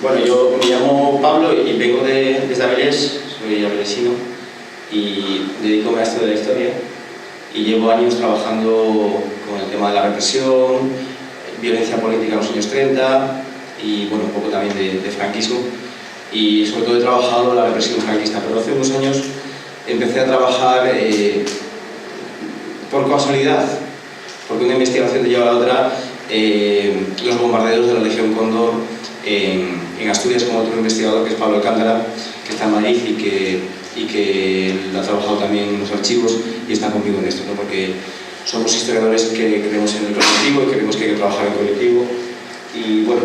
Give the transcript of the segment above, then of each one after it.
Bueno, yo me llamo Pablo y vengo desde Avilés, soy avilesino y dedico a esto de la historia y llevo años trabajando con el tema de la represión, violencia política en los años 30 y bueno, un poco también de franquismo, y sobre todo he trabajado la represión franquista, pero hace unos años empecé a trabajar por casualidad, porque una investigación te lleva a la otra, los bombardeos de la Legión Cóndor en Asturias, con otro investigador que es Pablo Alcántara, que está en Madrid y que lo ha trabajado también en los archivos y está conmigo en esto, ¿no? Porque somos historiadores que creemos en el colectivo y creemos que hay que trabajar en colectivo. Y bueno,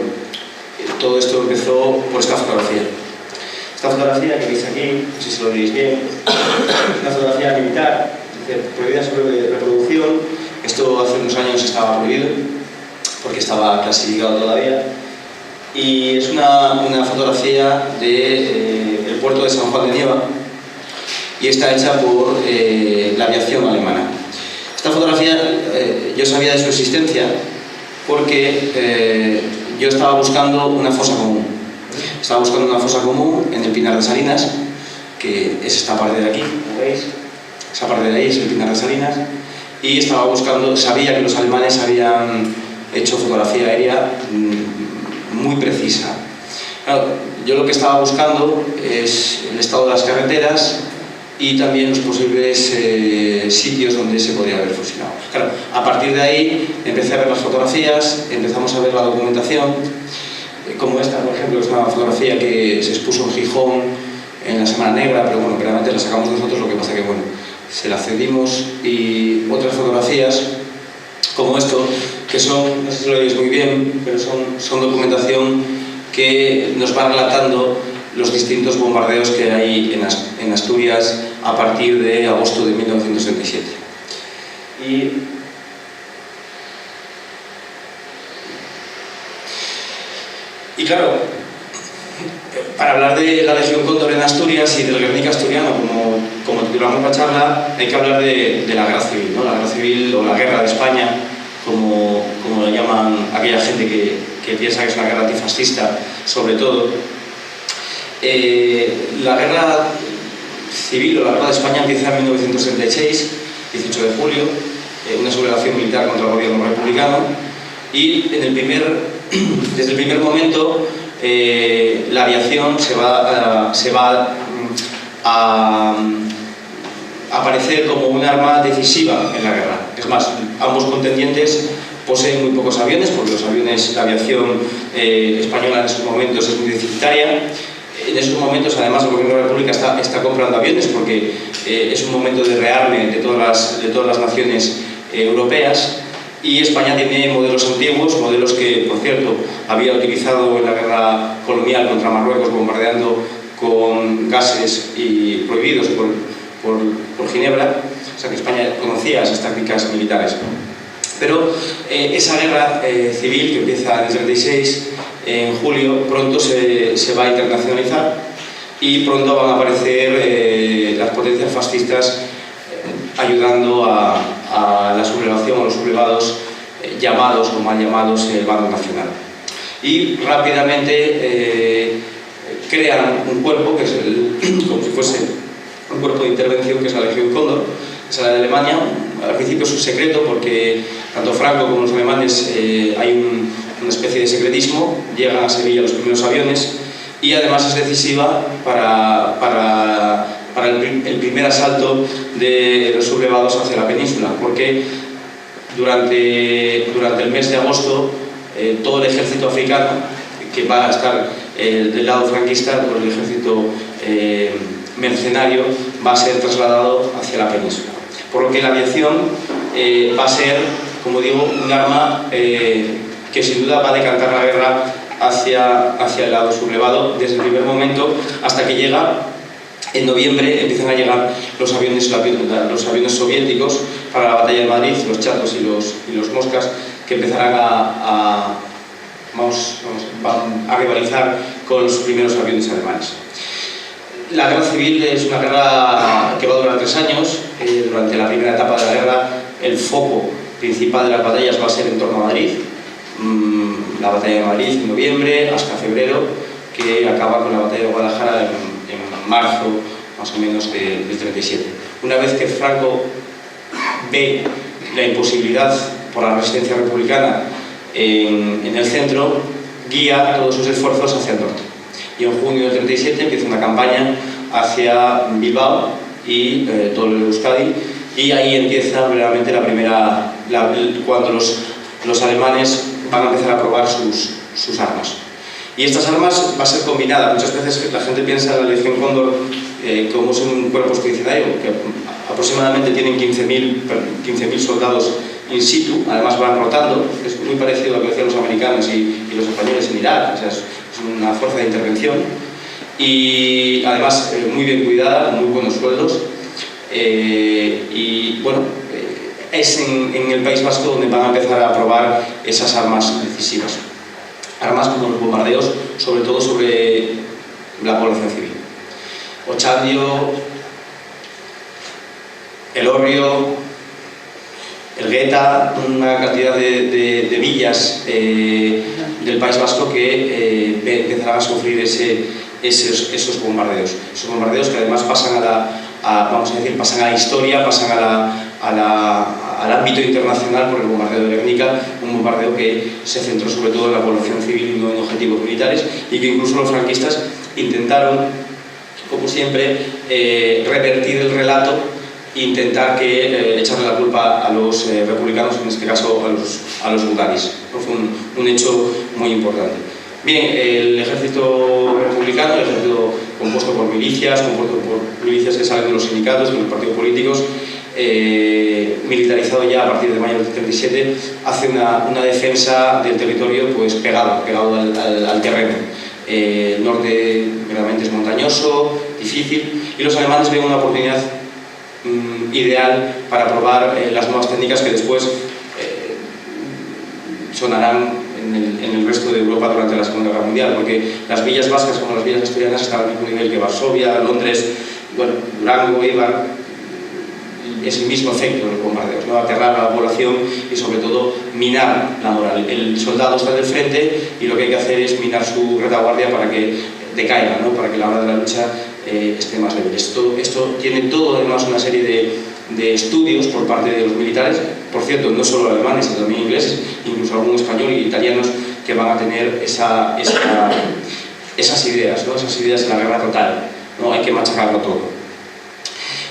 todo esto empezó por esta fotografía. Esta fotografía que veis aquí, no sé si lo veis bien, es una fotografía militar, prohibida sobre reproducción. Esto hace unos años estaba prohibido porque estaba clasificado todavía. Y es una fotografía del puerto de San Juan de Nieva y está hecha por la aviación alemana. Esta fotografía yo sabía de su existencia porque yo estaba buscando una fosa común. Estaba buscando una fosa común en el Pinar de Salinas, que es esta parte de aquí, ¿lo veis? Esa parte de ahí es el Pinar de Salinas, y estaba buscando, sabía que los alemanes habían hecho fotografía aérea muy precisa. Claro, yo lo que estaba buscando es el estado de las carreteras y también los posibles sitios donde se podría haber fusilado. Claro, a partir de ahí empecé a ver las fotografías, empezamos a ver la documentación, como esta, por ejemplo, es una fotografía que se expuso en Gijón en la Semana Negra, pero bueno, realmente la sacamos nosotros, lo que pasa que bueno, se la cedimos, y otras fotografías como esto, que son, no sé si lo veis muy bien, pero son documentación que nos va relatando los distintos bombardeos que hay en Asturias a partir de agosto de 1937. Y claro, para hablar de la Legión Cóndor en Asturias y del Guernica asturiano, como titulamos la charla, hay que hablar de la guerra civil, ¿no? La guerra civil o la guerra de España, como lo llaman aquella gente que piensa que es una guerra antifascista, sobre todo. La guerra civil o la guerra de España empieza en 1936, 18 de julio, una sublevación militar contra el gobierno republicano, y desde el primer momento la aviación se va a aparecer como un arma decisiva en la guerra. Es más, ambos contendientes poseen muy pocos aviones, porque la aviación española en esos momentos es muy deficitaria. En esos momentos, además, el gobierno de la República está comprando aviones porque es un momento de rearme de todas las naciones europeas, y España tiene modelos antiguos, modelos que, por cierto, había utilizado en la guerra colonial contra Marruecos, bombardeando con gases prohibidos por Ginebra. O sea que España conocía esas tácticas militares. Pero esa guerra civil, que empieza en el 36, en julio, pronto se va a internacionalizar y pronto van a aparecer las potencias fascistas ayudando a la sublevación, a los sublevados llamados o mal llamados el bando nacional. Y rápidamente crean un cuerpo que es como si fuese un cuerpo de intervención, que es la Legión Cóndor, que es la de Alemania. Al principio es un secreto porque tanto Franco como los alemanes hay una especie de secretismo. Llegan a Sevilla los primeros aviones y además es decisiva para el primer asalto de los sublevados hacia la península, porque durante el mes de agosto todo el ejército africano, que va a estar del lado franquista, por el ejército mercenario, va a ser trasladado hacia la península. Por lo que la aviación va a ser, como digo, un arma que sin duda va a decantar la guerra hacia el lado sublevado desde el primer momento, hasta que llega en noviembre, empiezan a llegar los aviones soviéticos para la batalla de Madrid, los Chatos y los Moscas, que empezarán a rivalizar con los primeros aviones alemanes. La guerra civil es una guerra que va a durar 3 años. Durante la primera etapa de la guerra, el foco principal de las batallas va a ser en torno a Madrid. La batalla de Madrid en noviembre hasta febrero, que acaba con la batalla de Guadalajara en marzo, más o menos, del 37. Una vez que Franco ve la imposibilidad por la resistencia republicana en el centro, guía todos sus esfuerzos hacia el norte. Y en junio del 37 empieza una campaña hacia Bilbao y todo el Euskadi, y ahí empieza realmente cuando los alemanes van a empezar a probar sus armas. Y estas armas va a ser combinada. Muchas veces la gente piensa en la Legión Cóndor como es un cuerpo expedicionario, que aproximadamente tienen 15.000 soldados in situ, además van rotando, es muy parecido a lo que hacían los americanos y los españoles en Irak, o sea, es una fuerza de intervención, y además muy bien cuidada, muy buenos sueldos, y bueno, es en el País Vasco donde van a empezar a probar esas armas decisivas. Armas como los bombardeos, sobre todo sobre la población civil. Ochandio, Elorrio, Elgueta, una cantidad de villas del País Vasco que empezarán a sufrir esos bombardeos. Esos bombardeos que además pasan pasan a la historia, pasan al ámbito internacional por el bombardeo de Guernica, un bombardeo que se centró sobre todo en la población civil y no en objetivos militares, y que incluso los franquistas intentaron, como siempre, revertir el relato e intentar echarle la culpa a los republicanos, en este caso a los bulgaris. Fue un hecho muy importante. Bien, el ejército republicano, el ejército compuesto por milicias que salen de los sindicatos, de los partidos políticos, militarizado ya a partir de mayo del 37, hace una defensa del territorio pues pegado al terreno. El norte realmente es montañoso, difícil, y los alemanes ven una oportunidad ideal para probar las nuevas técnicas que después sonarán en el resto de Europa durante la Segunda Guerra Mundial, porque las villas vascas como las villas asturianas están al mismo nivel que Varsovia, Londres, bueno, Durango, Eibar. Es el mismo efecto de los bombardeos, ¿no? Aterrar a la población y sobre todo minar la moral. El soldado está del frente y lo que hay que hacer es minar su retaguardia para que decaiga, ¿no? Para que la hora de la lucha esté más débil. Esto tiene todo además una serie de estudios por parte de los militares, por cierto, no solo alemanes, sino también ingleses, incluso algún español y italianos que van a tener esas ideas, ¿no? Esas ideas de la guerra total, ¿no? Hay que machacarlo todo.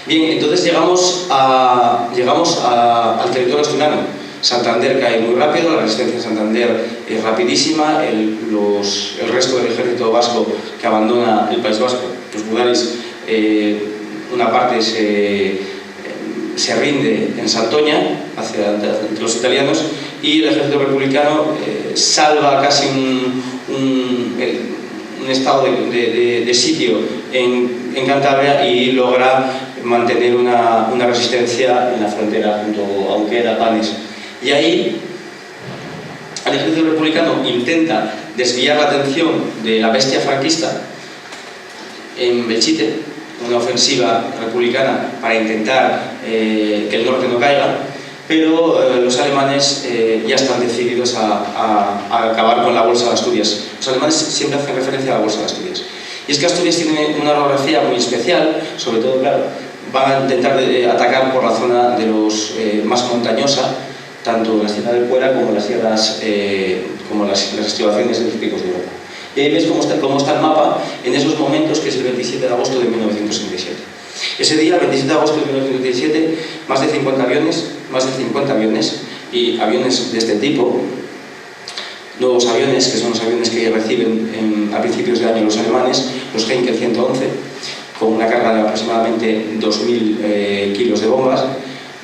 Bien, entonces llegamos al territorio asturiano. Santander cae muy rápido, la resistencia en Santander es rapidísima, el resto del ejército vasco que abandona el País Vasco, los bulgaris, una parte se rinde en Santoña ante los italianos, y el ejército republicano salva casi un estado de sitio en Cantabria y logra mantener una resistencia en la frontera junto a Unquera, Panes. Y ahí el ejército republicano intenta desviar la atención de la bestia franquista en Belchite, una ofensiva republicana para intentar que el norte no caiga, pero los alemanes ya están decididos a acabar con la Bolsa de Asturias. Los alemanes siempre hacen referencia a la Bolsa de Asturias. Y es que Asturias tiene una orografía muy especial, sobre todo, claro, van a intentar atacar por la zona de los más montañosa, tanto en la Sierra del Cuera como en las sierras, como las estribaciones de los picos de Europa. Y ahí ves cómo está el mapa en esos momentos, que es el 27 de agosto de 1967. Ese día, el 27 de agosto de 1967, más de 50 aviones, y aviones de este tipo, nuevos aviones, que son los aviones que reciben a principios de año los alemanes, los Heinkel 111, con una carga de aproximadamente 2.000 kilos de bombas,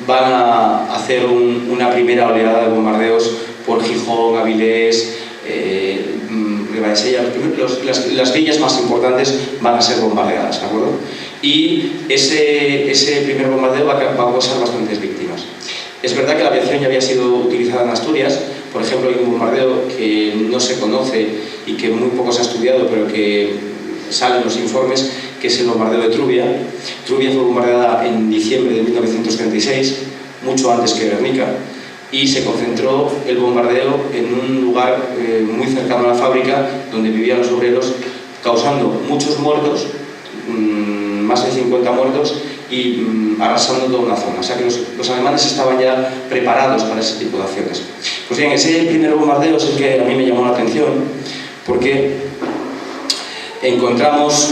van a hacer una primera oleada de bombardeos por Gijón, Avilés, Ribadenseia. Las villas más importantes van a ser bombardeadas, ¿de acuerdo? Y ese primer bombardeo va a causar bastantes víctimas. Es verdad que la aviación ya había sido utilizada en Asturias. Por ejemplo, hay un bombardeo que no se conoce y que muy poco se ha estudiado, pero que sale en los informes, que es el bombardeo de Trubia. Trubia fue bombardeada en diciembre de 1936, mucho antes que Guernica, y se concentró el bombardeo en un lugar muy cercano a la fábrica, donde vivían los obreros, causando muchos muertos, más de 50 muertos, y arrasando toda una zona. O sea que los alemanes estaban ya preparados para ese tipo de acciones. Pues bien, ese primer bombardeo es el que a mí me llamó la atención, porque encontramos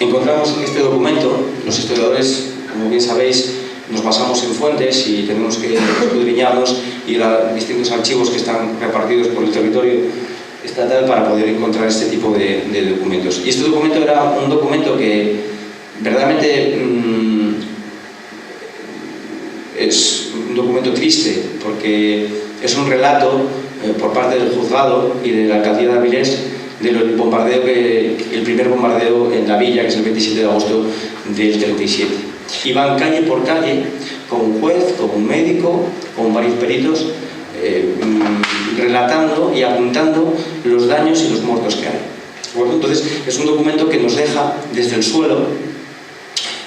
este documento. Los historiadores, como bien sabéis, nos basamos en fuentes y tenemos que escudriñarnos y ir a distintos archivos que están repartidos por el territorio estatal para poder encontrar este tipo de documentos. Y este documento era un documento que verdaderamente es un documento triste, porque es un relato por parte del juzgado y de la alcaldía de Avilés del bombardeo el primer bombardeo en la villa, que es el 27 de agosto del 37. Iban calle por calle con un juez, con un médico, con varios peritos, relatando y apuntando los daños y los muertos que hay. Bueno, entonces es un documento que nos deja desde el suelo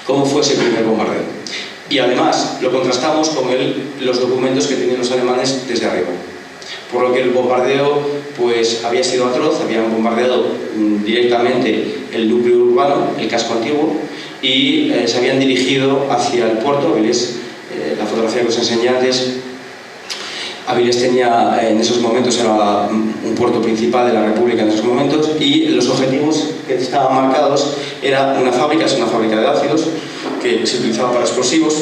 cómo fue ese primer bombardeo. Y además lo contrastamos con los documentos que tenían los alemanes desde arriba. Por lo que el bombardeo pues, había sido atroz, habían bombardeado directamente el núcleo urbano, el casco antiguo, y se habían dirigido hacia el puerto. Avilés, la fotografía que os enseñé antes, Avilés tenía en esos momentos, era un puerto principal de la República en esos momentos, y los objetivos que estaban marcados era una fábrica, es una fábrica de ácidos que se utilizaba para explosivos,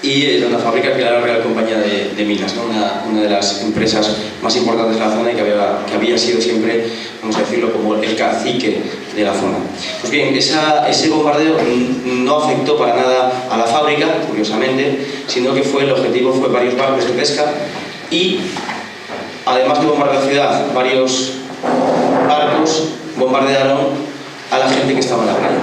y era una fábrica que era la Real Compañía de Minas, ¿no? una de las empresas más importantes de la zona y que había sido siempre, vamos a decirlo, como el cacique de la zona. Pues bien, ese bombardeo no afectó para nada a la fábrica, curiosamente, sino que el objetivo fue varios barcos de pesca y, además de bombardear la ciudad, varios barcos bombardearon a la gente que estaba en la playa.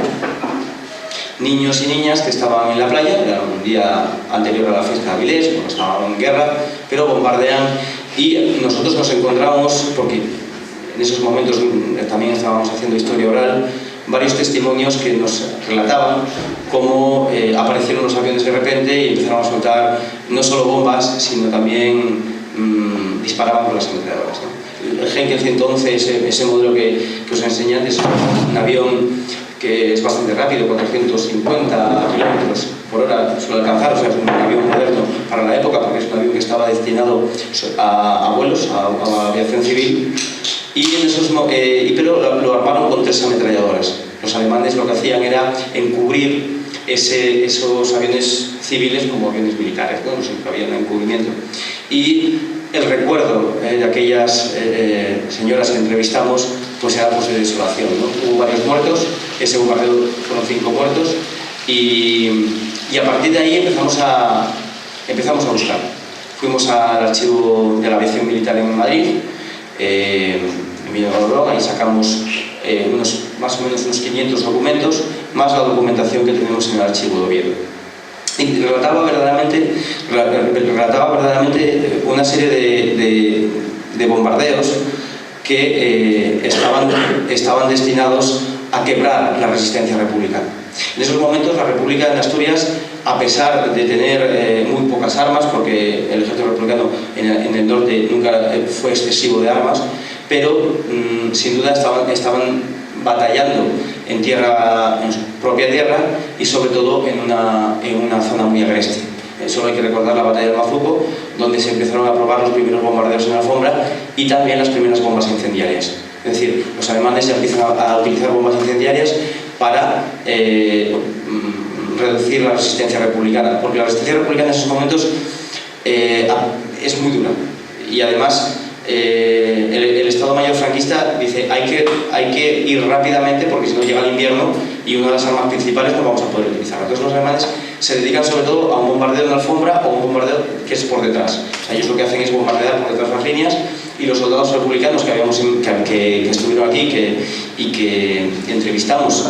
Niños y niñas que estaban en la playa, era un día anterior a la fiesta de Avilés, porque estaban en guerra, pero bombardean, y nosotros nos encontramos, porque en esos momentos también estábamos haciendo historia oral, varios testimonios que nos relataban cómo aparecieron los aviones de repente y empezaron a soltar no solo bombas, sino también disparaban con las ametralladoras, ¿no? El Heinkel 111, ese modelo que os enseñé antes, es un avión que es bastante rápido, 450 kilómetros por hora suele alcanzar, o sea, es un avión moderno para la época, porque es un avión que estaba destinado a vuelos, a aviación civil, pero lo armaron con 3 ametralladoras. Los alemanes lo que hacían era encubrir esos aviones civiles como aviones militares, ¿no? Siempre había un encubrimiento. Y el recuerdo de aquellas señoras que entrevistamos pues era pues de desolación, ¿no? Hubo varios muertos, ese bombardeo fueron 5 muertos, y a partir de ahí empezamos a buscar. Fuimos al archivo de la aviación militar en Madrid, en Villarreal, y sacamos más o menos unos 500 documentos, más la documentación que tenemos en el archivo de Oviedo. Y relataba verdaderamente una serie de bombardeos que estaban destinados a quebrar la resistencia republicana. En esos momentos la República de Asturias, a pesar de tener muy pocas armas, porque el ejército republicano en el norte nunca fue excesivo de armas, pero sin duda estaban batallando en su propia tierra y sobre todo en una zona muy agreste. Solo hay que recordar la batalla del Mazuco, donde se empezaron a probar los primeros bombardeos en alfombra y también las primeras bombas incendiarias. Es decir, los alemanes ya empiezan a utilizar bombas incendiarias para reducir la resistencia republicana, porque la resistencia republicana en esos momentos es muy dura, y además el Estado Mayor franquista dice hay que ir rápidamente porque si no llega el invierno y una de las armas principales no vamos a poder utilizar. Entonces los alemanes se dedican sobre todo a un bombardeo en alfombra o un bombardeo que es por detrás. O sea, ellos lo que hacen es bombardear por detrás las líneas, y los soldados republicanos que estuvieron aquí y que entrevistamos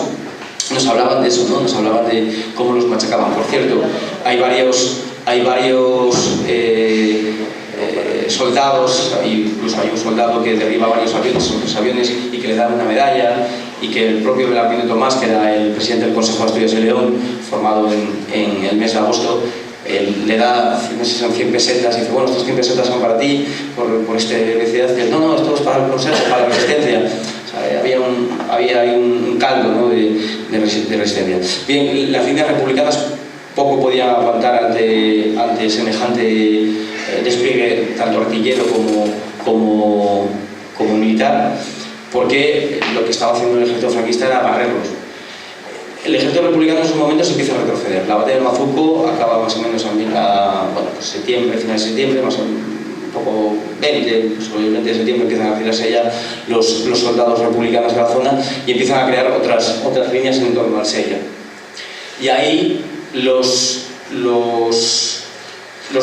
nos hablaban de eso, ¿no? Nos hablaban de cómo los machacaban. Por cierto, hay varios soldados, incluso hay un soldado que derriba varios aviones y que le dan una medalla, y que el propio Belarmino Tomás, que era el presidente del Consejo de Asturias y León, formado en el mes de agosto, le da, no sé si son 100 pesetas, y dice, bueno, estos 100 pesetas son para ti, por esta velocidad, que no, esto es para el Consejo, para la resistencia. Había ahí un caldo, ¿no?, de resistencia. Bien, las líneas republicanas poco podían aguantar ante semejante despliegue, tanto artillero como militar, porque lo que estaba haciendo el ejército franquista era barrerlos. El ejército republicano en esos momentos empieza a retroceder. La batalla de Mazuco acaba más o menos pues septiembre, final de septiembre, más o menos, un poco 20, sobre el 20 de septiembre empiezan a retirarse ya los soldados republicanos de la zona y empiezan a crear otras líneas en torno a Marsella. Y ahí los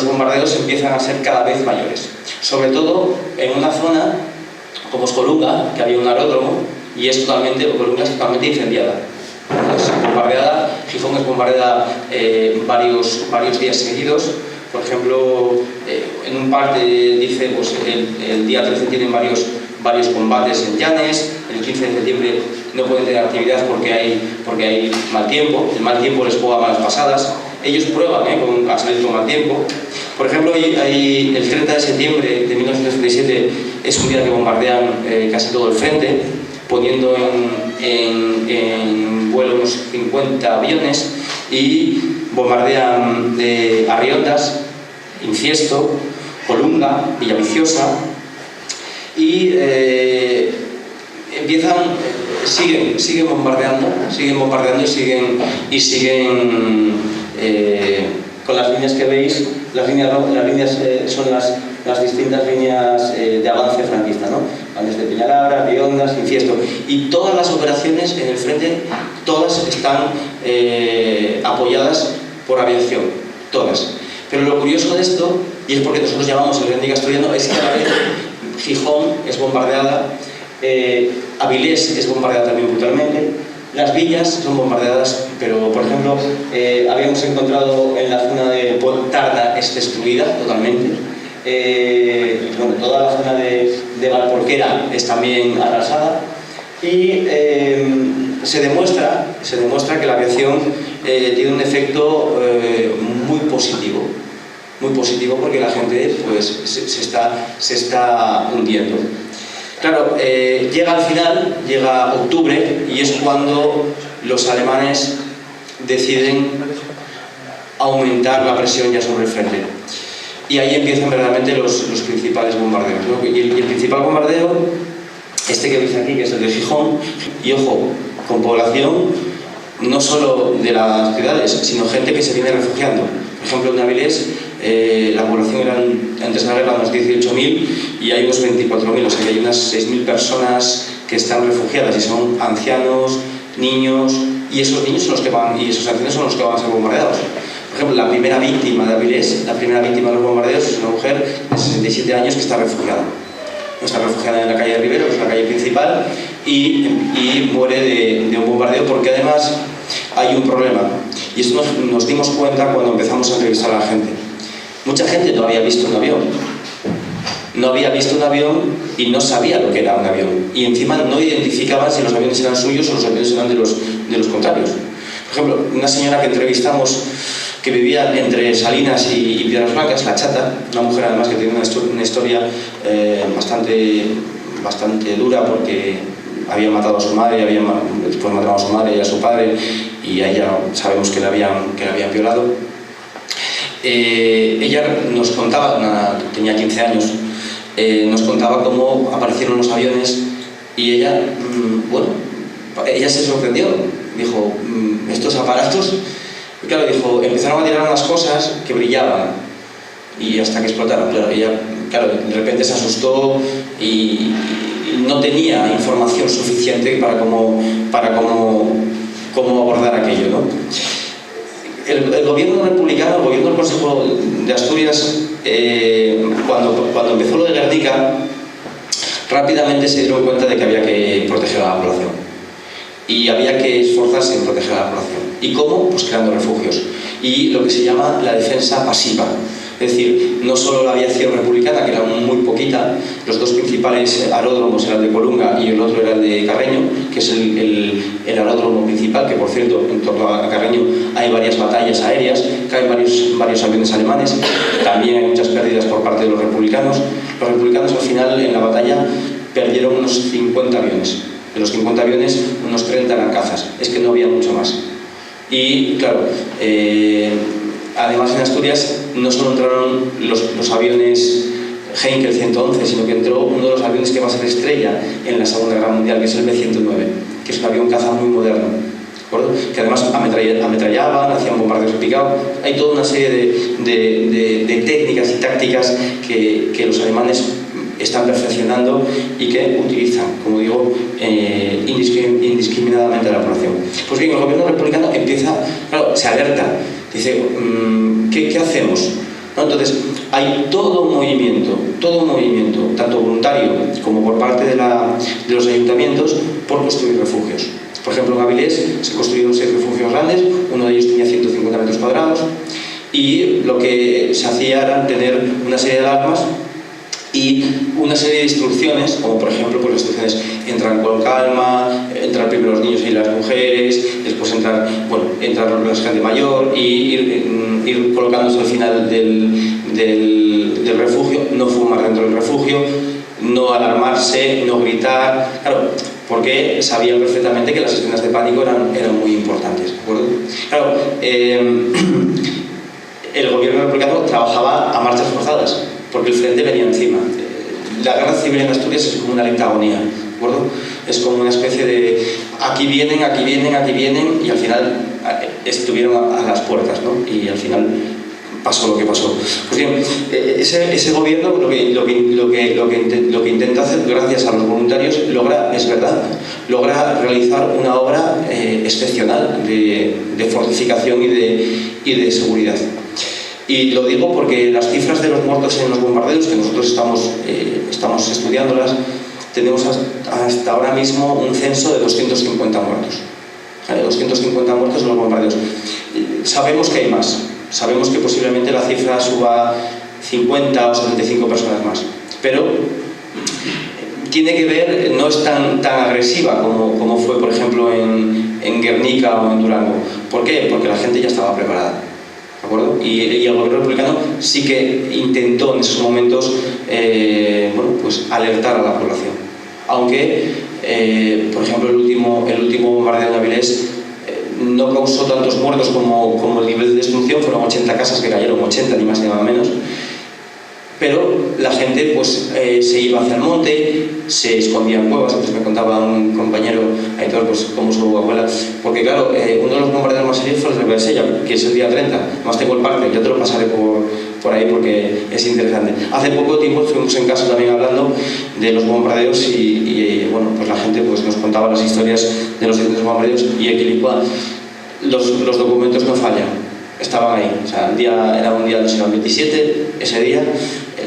bombardeos empiezan a ser cada vez mayores, sobre todo en una zona como es Colunga, que había un aeródromo y Colunga es totalmente incendiada. Gijón es bombardeada varios días seguidos. Por ejemplo, en un parte dice, pues el día 13 tienen varios combates en Llanes, el 15 de septiembre no pueden tener actividad porque hay mal tiempo, el mal tiempo les juega malas pasadas. Ellos prueban a salir con mal tiempo. Por ejemplo, el 30 de septiembre de 1937 es un día que bombardean casi todo el frente, poniendo en vuelo unos 50 aviones, y bombardean de Arriondas, Inciesto, Colunga, Villaviciosa, y siguen bombardeando y siguen con las líneas que veis. Las líneas son las distintas líneas de avance franquista, ¿no? Van desde Peñalabra, Riondas, Inciesto, y todas las operaciones en el frente, todas están apoyadas por aviación, todas. Pero lo curioso de esto, y es porque nosotros llamamos el Grande Castellano, es que a la vez Gijón es bombardeada, Avilés es bombardeada también brutalmente, las villas son bombardeadas, pero por ejemplo habíamos encontrado en la zona de Tarda es destruida totalmente. Toda la zona de Valporquera es también arrasada, y se demuestra que la aviación tiene un efecto muy positivo porque la gente pues se está hundiendo. Claro, llega al final, llega octubre, y es cuando los alemanes deciden aumentar la presión ya sobre el frente. Y ahí empiezan verdaderamente los principales bombardeos, ¿no? Y el principal bombardeo, este que veis aquí, que es el de Gijón, y ojo, con población no solo de las ciudades, sino gente que se viene refugiando. Por ejemplo, en Avilés, la población eran, antes de la guerra, unos 18.000 y hay unos 24.000, o sea que hay unas 6.000 personas que están refugiadas, y son ancianos, niños, y esos niños son los que van, y esos ancianos son los que van a ser bombardeados. Por ejemplo, la primera víctima de Avilés, la primera víctima de los bombardeos, es una mujer de 67 años que está refugiada. Está refugiada en la calle de Rivero, que es la calle principal, y muere de un bombardeo, porque además hay un problema. Y esto nos dimos cuenta cuando empezamos a entrevistar a la gente. Mucha gente no había visto un avión. No había visto un avión y no sabía lo que era un avión. Y encima no identificaban si los aviones eran suyos o los aviones eran de los contrarios. Por ejemplo, una señora que entrevistamos, que vivía entre Salinas y Piedras Blancas, la Chata, una mujer además que tiene una historia bastante dura, porque había matado a su madre, después matado a su madre y a su padre, y a ella sabemos que la habían violado. Ella nos contaba, tenía 15 años, nos contaba cómo aparecieron los aviones, y ella se sorprendió. Dijo, estos aparatos, y claro, dijo, empezaron a tirar unas cosas que brillaban, y hasta que explotaron. Claro, ella, de repente se asustó y no tenía información suficiente para cómo abordar aquello, ¿no? El gobierno republicano, el gobierno del Consejo de Asturias, cuando empezó lo de Guernica, rápidamente se dieron cuenta de que había que proteger a la población. Y había que esforzarse en proteger a la población. ¿Y cómo? Pues creando refugios. Y lo que se llama la defensa pasiva. Es decir, no solo la aviación republicana, que era muy poquita, los dos principales aeródromos eran el de Colunga y el otro era el de Carreño, que es el aeródromo principal, que por cierto, en torno a Carreño hay varias batallas aéreas, caen varios aviones alemanes, también hay muchas pérdidas por parte de los republicanos. Los republicanos al final en la batalla perdieron unos 50 aviones. De los 50 aviones, unos 30 eran cazas. Es que no había mucho más. Y, claro, además en Asturias no solo entraron los aviones Heinkel 111, sino que entró uno de los aviones que va a ser estrella en la Segunda Guerra Mundial, que es el B-109, que es un avión caza muy moderno, ¿de acuerdo? Que además ametrallaban, hacían bombardeos de picado. Hay toda una serie de técnicas y tácticas que los alemanes están perfeccionando y que utilizan, como digo, indiscriminadamente a la población. Pues bien, el gobierno republicano empieza, claro, se alerta, dice, ¿qué hacemos? ¿No? Entonces, hay todo un movimiento, tanto voluntario como por parte de los ayuntamientos, por construir refugios. Por ejemplo, en Avilés se construyeron 6 refugios grandes, uno de ellos tenía 150 metros cuadrados, y lo que se hacía era tener una serie de alarmas y una serie de instrucciones, como por ejemplo pues las instrucciones: entran con calma, entrar primero los niños y las mujeres, después entrar la gente mayor, y ir colocándose al final del refugio, no fumar dentro del refugio, no alarmarse, no gritar, claro, porque sabían perfectamente que las escenas de pánico eran muy importantes, ¿de acuerdo? Claro, el gobierno republicano trabajaba a marchas forzadas, porque el frente venía encima. La guerra civil en Asturias es como una lenta agonía, ¿de acuerdo? Es como una especie de aquí vienen, y al final estuvieron a las puertas, ¿no? Y al final pasó lo que pasó. Pues bien, ese gobierno lo que intenta hacer, gracias a los voluntarios, logra realizar una obra excepcional de fortificación y de seguridad. Y lo digo porque las cifras de los muertos en los bombardeos, que nosotros estamos estudiándolas, tenemos hasta ahora mismo un censo de 250 muertos. 250 muertos en los bombardeos. Sabemos que hay más. Sabemos que posiblemente la cifra suba 50 o 75 personas más. Pero tiene que ver, no es tan agresiva como fue, por ejemplo, en Guernica o en Durango. ¿Por qué? Porque la gente ya estaba preparada. ¿De acuerdo? Y el gobierno republicano sí que intentó en esos momentos pues alertar a la población. Aunque, por ejemplo, el último bombardeo en Avilés no causó tantos muertos como el nivel de destrucción. Fueron 80 casas que cayeron, 80, ni más ni nada menos. Pero la gente pues se iba hacia el monte, se escondía en cuevas. Pues me contaba un compañero, Aitor, pues como su abuela, porque claro, uno de los bombardeos más serios fue el de Bersella, que es el día 30. Más tengo el parte, yo te lo pasaré por ahí porque es interesante. Hace poco tiempo estuvimos en casa también hablando de los bombardeos y bueno, pues la gente pues nos contaba las historias de los distintos bombardeos, y Equilicua, los documentos no fallan. Estaban ahí, o sea, era un día del siglo 27, ese día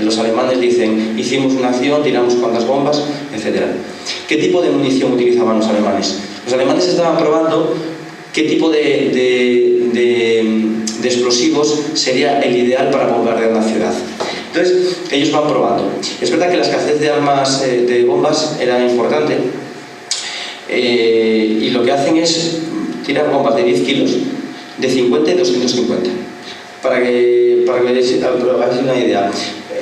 los alemanes dicen: hicimos una acción, tiramos cuantas bombas, etc. ¿Qué tipo de munición utilizaban los alemanes? Los alemanes estaban probando qué tipo de explosivos sería el ideal para bombardear una ciudad. Entonces, ellos van probando. Es verdad que la escasez de armas, de bombas, era importante, y lo que hacen es tirar bombas de 10 kilos, de 50 y 250. Para que hagáis una idea,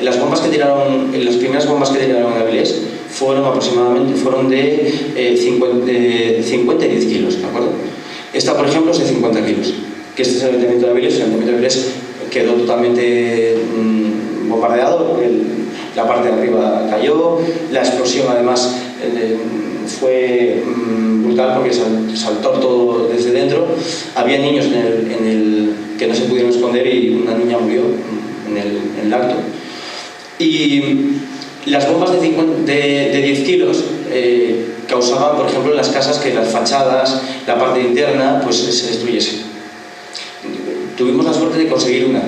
las primeras bombas que tiraron en Avilés fueron de 50 y 10 kilos, ¿de acuerdo? Esta, por ejemplo, es de 50 kilos, que este es el ayuntamiento de Avilés. El ayuntamiento de Avilés quedó totalmente bombardeado, la parte de arriba cayó, la explosión además fue brutal porque saltó todo desde dentro. Había niños que no se pudieron esconder y una niña murió en el acto. Y las bombas de 10 kilos causaban, por ejemplo, en las casas, que las fachadas, la parte interna, pues se destruyese. Tuvimos la suerte de conseguir una,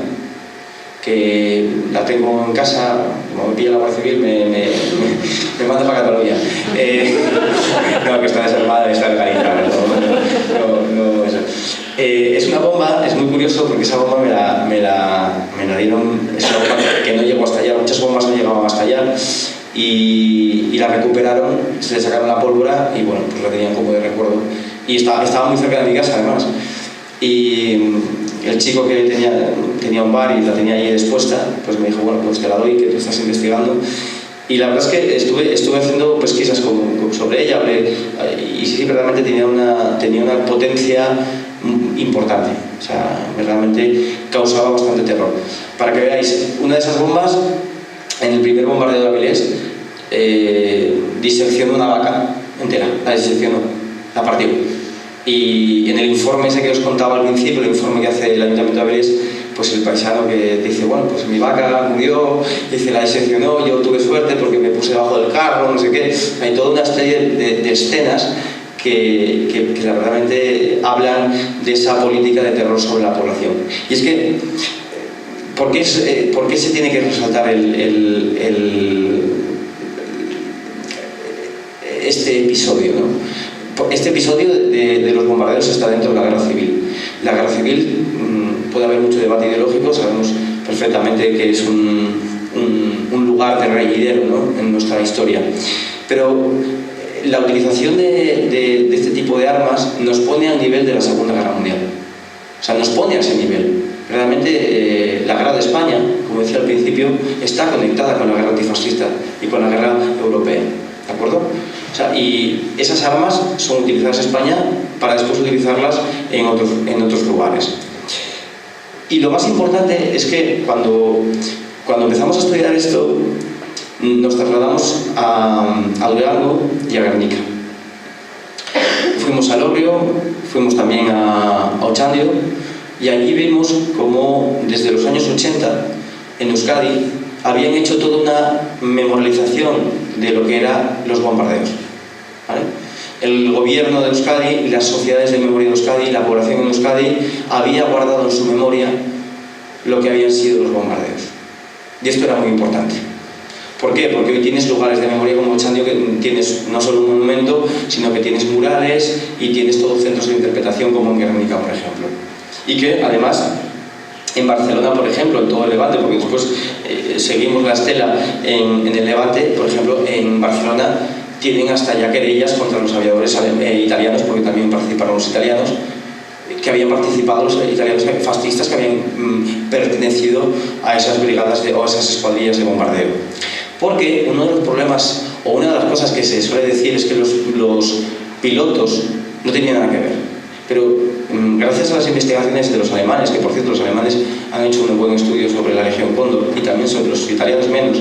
que la tengo en casa. Como me pilla la Guardia Civil, me manda para Cataluña. No, que está desarmada, está legalizada. No, eso. Es una bomba, es muy curioso porque esa bomba me la dieron. Es una bomba que no llegó hasta allá, muchas bombas no llegaban hasta allá, y la recuperaron, se le sacaron la pólvora y bueno, pues la tenían como de recuerdo. Y estaba muy cerca de mi casa además. Y el chico que tenía un bar y la tenía ahí expuesta, pues me dijo: bueno, pues te la doy, que tú estás investigando. Y la verdad es que estuve haciendo pesquisas sobre ella, y sí, realmente tenía una potencia importante, o sea, realmente causaba bastante terror. Para que veáis, una de esas bombas, en el primer bombardeo de Avilés, diseccionó una vaca entera, la diseccionó, la partió. Y en el informe ese que os contaba al principio, el informe que hace el Ayuntamiento de Avilés, pues el paisano que dice, bueno, pues mi vaca murió, dice, la diseccionó, yo tuve suerte porque me puse debajo del carro, no sé qué. Hay toda una serie de escenas que realmente hablan de esa política de terror sobre la población. Y es que, ¿por qué se tiene que resaltar este episodio, ¿no? Este episodio de los bombardeos está dentro de la guerra civil. La guerra civil, puede haber mucho debate ideológico, sabemos perfectamente que es un lugar de reñidero, ¿no?, en nuestra historia. Pero la utilización de este tipo de armas nos pone al nivel de la Segunda Guerra Mundial. O sea, nos pone a ese nivel. Realmente la guerra de España, como decía al principio, está conectada con la guerra antifascista y con la guerra europea. ¿De acuerdo? O sea, y esas armas son utilizadas en España para después utilizarlas en otros lugares. Y lo más importante es que cuando empezamos a estudiar esto, nos trasladamos a Durango y a Guernica. Fuimos a Lorrio, fuimos también a Ochandio, y allí vimos cómo desde los años 80 en Euskadi habían hecho toda una memorialización de lo que eran los bombardeos, ¿vale? El gobierno de Euskadi y las sociedades de memoria de Euskadi, la población en Euskadi, había guardado en su memoria lo que habían sido los bombardeos. Y esto era muy importante. ¿Por qué? Porque hoy tienes lugares de memoria como Ochandio, que tienes no solo un monumento, sino que tienes murales y tienes todos centros de interpretación como en Guernica, por ejemplo. Y que además en Barcelona, por ejemplo, en todo el Levante, porque después seguimos la estela en el Levante, por ejemplo, en Barcelona tienen hasta ya querellas contra los aviadores italianos, porque también participaron los italianos, que habían participado los italianos fascistas que habían pertenecido a esas brigadas o a esas escuadrillas de bombardeo. Porque uno de los problemas, o una de las cosas que se suele decir, es que los pilotos no tenían nada que ver. Pero gracias a las investigaciones de los alemanes, que por cierto los alemanes han hecho un buen estudio sobre la Legión Cóndor y también sobre los italianos menos,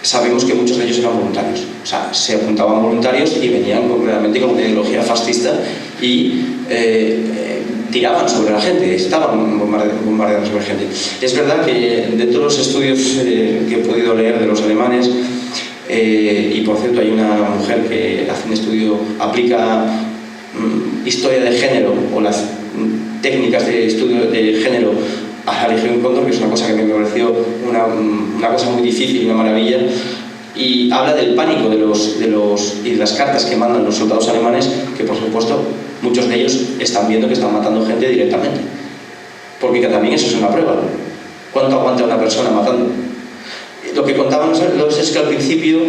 sabemos que muchos de ellos eran voluntarios. O sea, se apuntaban voluntarios y venían realmente con una ideología fascista y tiraban sobre la gente, estaban bombardeando sobre la gente. Es verdad que de todos los estudios que he podido leer de los alemanes, y por cierto hay una mujer que hace un estudio, aplica historia de género o las técnicas de estudio de género a la Legión Cóndor, que es una cosa que me pareció una cosa muy difícil y una maravilla, y habla del pánico y de las cartas que mandan los soldados alemanes, que por supuesto muchos de ellos están viendo que están matando gente directamente, porque también eso es una prueba. ¿Cuánto aguanta una persona matando? Lo que contaban los es que al principio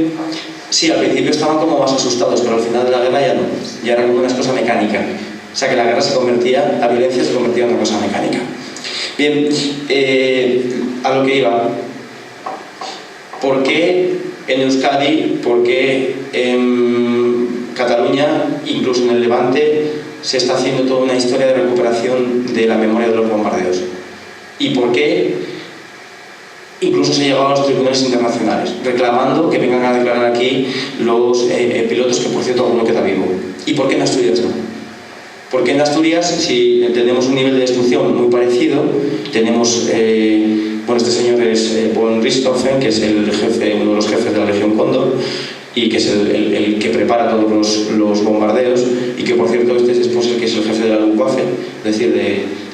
estaban como más asustados, pero al final de la guerra ya no, ya era como una cosa mecánica. O sea que la violencia se convertía en una cosa mecánica. Bien, a lo que iba. ¿Por qué en Euskadi, por qué en Cataluña, incluso en el Levante, se está haciendo toda una historia de recuperación de la memoria de los bombardeos? ¿Y por qué incluso se ha llegado a los tribunales internacionales, reclamando que vengan a declarar aquí los pilotos, que por cierto alguno queda vivo? ¿Y por qué en Asturias no? Porque en Asturias, si tenemos un nivel de destrucción muy parecido, tenemos, este señor es von Richthofen, que es uno de los jefes de la Legión Cóndor, y que es el que prepara todos los bombardeos, y que por cierto este es después el que es el jefe de la Luftwaffe, es decir,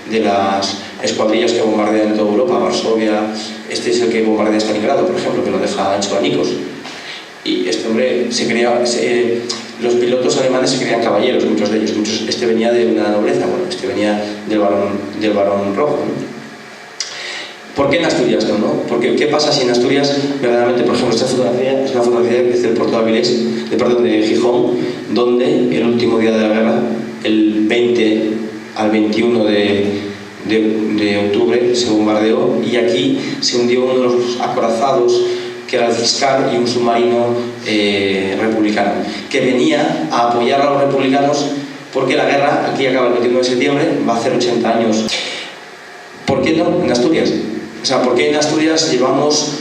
de las escuadrillas que bombardean en toda Europa, Varsovia. Este es el que bombardea Stalingrado, por ejemplo, que lo deja hecho añicos. Y este hombre los pilotos alemanes se creían caballeros, muchos de ellos. Este venía de una nobleza, este venía del barón rojo, ¿no? ¿Por qué en Asturias no? Porque ¿qué pasa si en Asturias verdaderamente, por ejemplo, esta fotografía es una fotografía que es del puerto de Avilés, de Gijón, donde el último día de la guerra, el 20 al 21 de octubre, se bombardeó, y aquí se hundió uno de los acorazados que era el Ciscar, y un submarino republicano, que venía a apoyar a los republicanos porque la guerra, aquí acaba el 21 de septiembre, va a hacer 80 años. ¿Por qué no en Asturias? O sea, ¿por qué en Asturias llevamos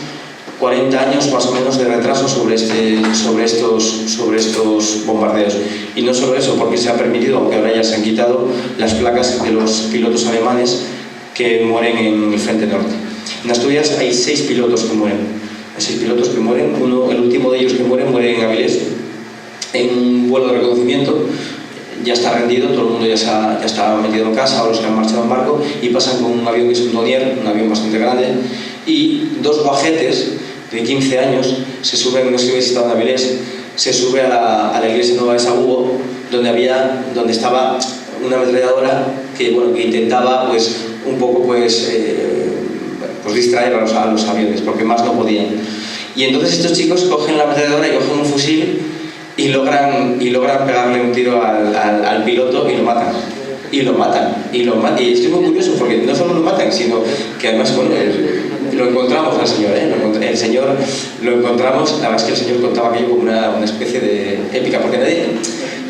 40 años más o menos de retraso sobre estos bombardeos? Y no solo eso, porque se ha permitido, aunque ahora ya se han quitado, las placas de los pilotos alemanes que mueren en el frente norte. En Asturias hay 6 pilotos que mueren. Hay 6 pilotos que mueren. El último de ellos que muere en Avilés, en un vuelo de reconocimiento. Ya está rendido, todo el mundo ya está metido en casa, o los que han marchado en barco, y pasan con un avión que es un Donier, un avión bastante grande, y 2 guajetes de 15 años se suben, no sé si habéis estado en Avilés, se sube a la iglesia nueva de Sabugo, donde estaba una ametralladora que intentaba pues un poco pues distraer a los aviones, porque más no podían. Y entonces estos chicos cogen la ametralladora y cogen un fusil y logran pegarle un tiro al piloto y lo matan. Y es muy curioso, porque no solo lo matan, sino que además lo encontramos al señor, el señor lo encontramos. La verdad es que el señor contaba aquello como una especie de épica, porque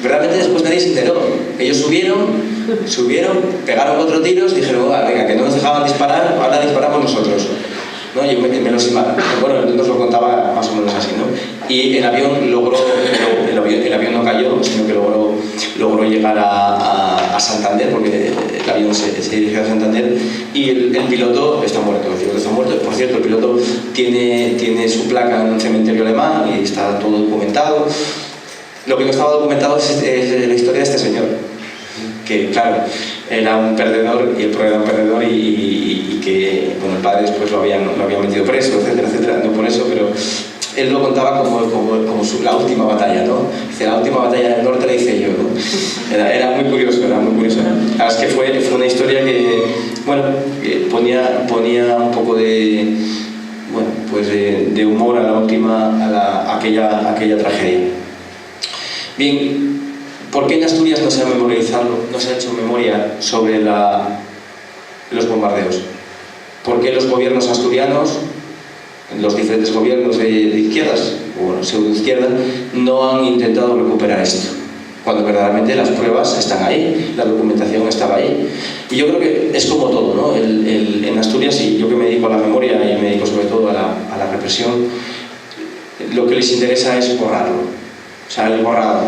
verdaderamente después nadie se enteró. Ellos subieron, pegaron 4 tiros, dijeron, venga, que no nos dejaban disparar, ahora disparamos nosotros, ¿no? Yo me los imaginaba, bueno, nos lo contaba más o menos así, ¿no? Y el avión el avión no cayó, sino que logró llegar a Santander, porque el avión se dirigió a Santander, y el piloto está muerto. Por cierto, el piloto tiene su placa en un cementerio alemán y está todo documentado. Lo que no estaba documentado es la historia de este señor, que claro, era un perdedor, y el pro era un perdedor, y que bueno, el padre después lo había metido preso, etcétera, no por eso, pero él lo contaba como la última batalla, ¿no? Dice, la última batalla del norte la hice yo, ¿no? Era muy curioso. La verdad es que fue una historia que, bueno, que ponía un poco de humor a aquella tragedia. Bien, ¿por qué en Asturias no se ha hecho memoria sobre los bombardeos? ¿Por qué los gobiernos asturianos, los diferentes gobiernos de izquierdas o pseudoizquierda, no han intentado recuperar esto? Cuando verdaderamente las pruebas están ahí, la documentación estaba ahí. Y yo creo que es como todo, ¿no? En Asturias, y yo que me dedico a la memoria y me dedico sobre todo a la represión, lo que les interesa es borrarlo, o sea, el borrado.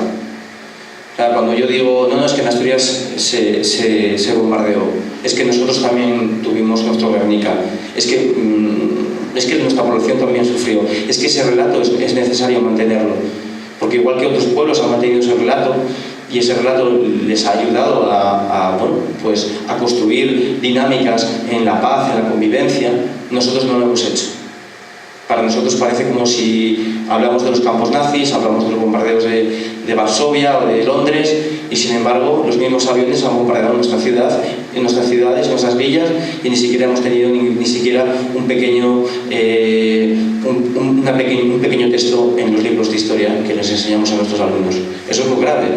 O sea, cuando yo digo, no, es que en Asturias se bombardeó, es que nosotros también tuvimos nuestro Guernica, es que nuestra población también sufrió, es que ese relato es necesario mantenerlo, porque igual que otros pueblos han mantenido ese relato, y ese relato les ha ayudado a construir dinámicas en la paz, en la convivencia, nosotros no lo hemos hecho. Para nosotros parece como si hablamos de los campos nazis, hablamos de los bombardeos de Varsovia o de Londres, y sin embargo los mismos aviones han bombardeado nuestras ciudades, nuestras villas, y ni siquiera hemos tenido ni siquiera un pequeño texto en los libros de historia que les enseñamos a nuestros alumnos. Eso es muy grave.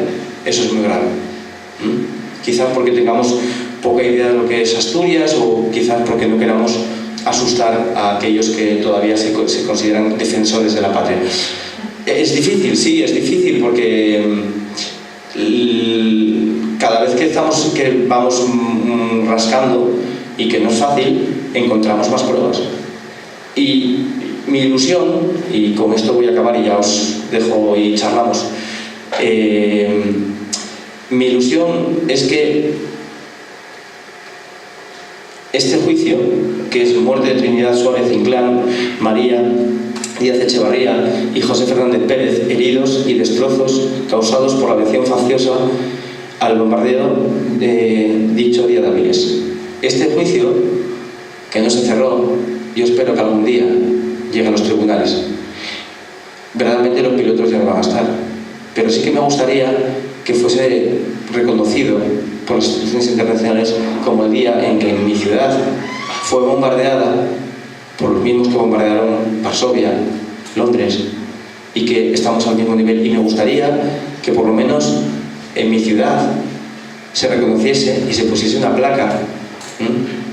Quizás porque tengamos poca idea de lo que es Asturias, o quizás porque no queramos asustar a aquellos que todavía se consideran defensores de la patria. Es difícil, sí, es difícil, porque cada vez que vamos rascando, y que no es fácil, encontramos más pruebas. Y mi ilusión, y con esto voy a acabar y ya os dejo y charlamos, mi ilusión es que este juicio, que es muerte de Trinidad Suárez Inclán, María Díaz Echevarría y José Fernández Pérez, heridos y destrozos causados por la aviación facciosa al bombardeo dicho día de Avilés. Este juicio, que no se cerró, yo espero que algún día llegue a los tribunales. Verdaderamente los pilotos ya no van a estar, pero sí que me gustaría que fuese reconocido por las instituciones internacionales como el día en que en mi ciudad fue bombardeada por los mismos que bombardearon Varsovia, Londres, y que estamos al mismo nivel. Y me gustaría que por lo menos en mi ciudad se reconociese y se pusiese una placa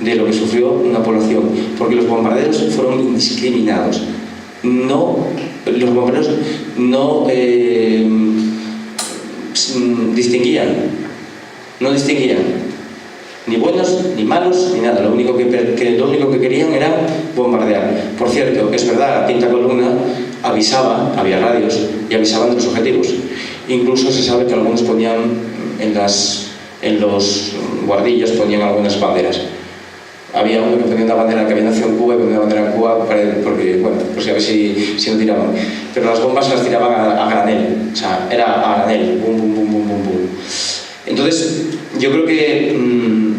de lo que sufrió una población, porque los bombardeos fueron indiscriminados. los bombarderos no distinguían ni buenos, ni malos, ni nada. Lo único que querían era bombardear. Por cierto, es verdad, la quinta columna avisaba, había radios, y avisaban de los objetivos. Incluso se sabe que algunos ponían en los guardillos, ponían algunas banderas. Había uno que ponía una bandera que había nacido en Cuba y ponía una bandera en Cuba porque, bueno, pues a ver si no tiraban. Pero las bombas las tiraban a granel, o sea, era a granel, bum, bum, bum, bum, bum, bum. Entonces, yo creo que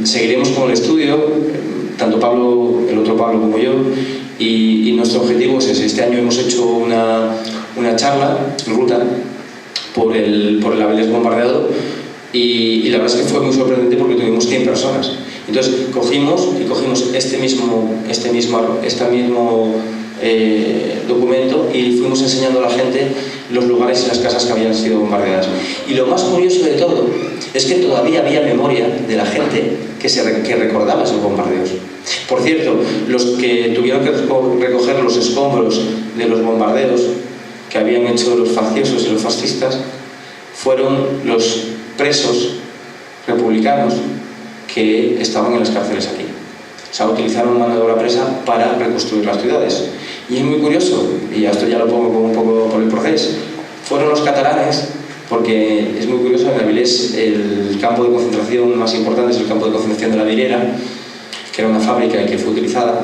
seguiremos con el estudio, tanto Pablo, el otro Pablo como yo, y nuestro objetivo es ese. Este año hemos hecho una charla en ruta por el Avilés bombardeado y la verdad es que fue muy sorprendente porque tuvimos 100 personas. Entonces cogimos este mismo documento y fuimos enseñando a la gente los lugares y las casas que habían sido bombardeadas. Y lo más curioso de todo es que todavía había memoria de la gente que recordaba esos bombardeos. Por cierto, los que tuvieron que recoger los escombros de los bombardeos que habían hecho los facciosos y los fascistas fueron los presos republicanos que estaban en las cárceles aquí. O sea, utilizaron mano de obra presa para reconstruir las ciudades. Y es muy curioso, y esto ya lo pongo como un poco por el proceso, fueron los catalanes, porque es muy curioso, en Avilés el campo de concentración más importante es el campo de concentración de La Virera, que era una fábrica que fue utilizada.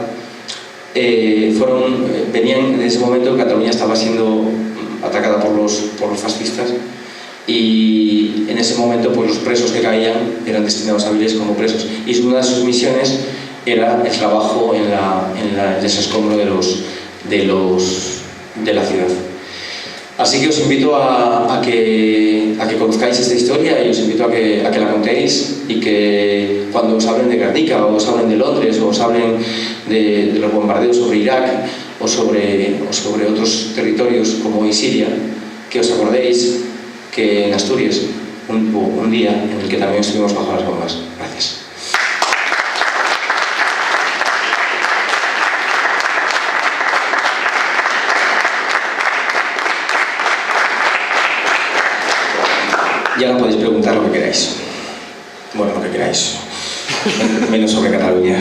Venían en ese momento, Cataluña estaba siendo atacada por los fascistas, y en ese momento pues, los presos que caían eran destinados a Avilés como presos, y una de sus misiones era el trabajo en el desescombro de la ciudad. Así que os invito a que conozcáis esta historia y os invito a que la contéis, y que cuando os hablen de Guernica o os hablen de Londres o os hablen de los bombardeos sobre Irak o sobre otros territorios como hoy Siria, que os acordéis que en Asturias hubo un día en el que también estuvimos bajo las bombas. Gracias. Y ahora podéis preguntar lo que queráis. Bueno, lo que queráis. Menos sobre Cataluña.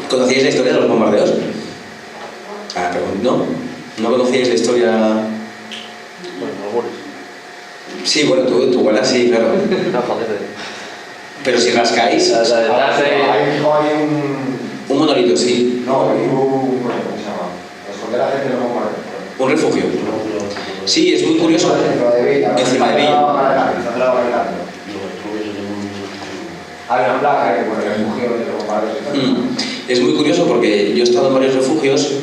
¿Conocíais la historia de los bombardeos? ¿No conocíais la historia? Bueno, algunos. Sí, bueno, tú igual así, claro. Pero si rascáis... Hay un monolito, sí. No, ¿cómo se llama? Esconder a la gente en los bombardeos. Un refugio. Sí, es muy curioso. Encima de Villa. Hay una placa que pone refugio de los bombardeos. Es muy curioso porque yo he estado en varios refugios,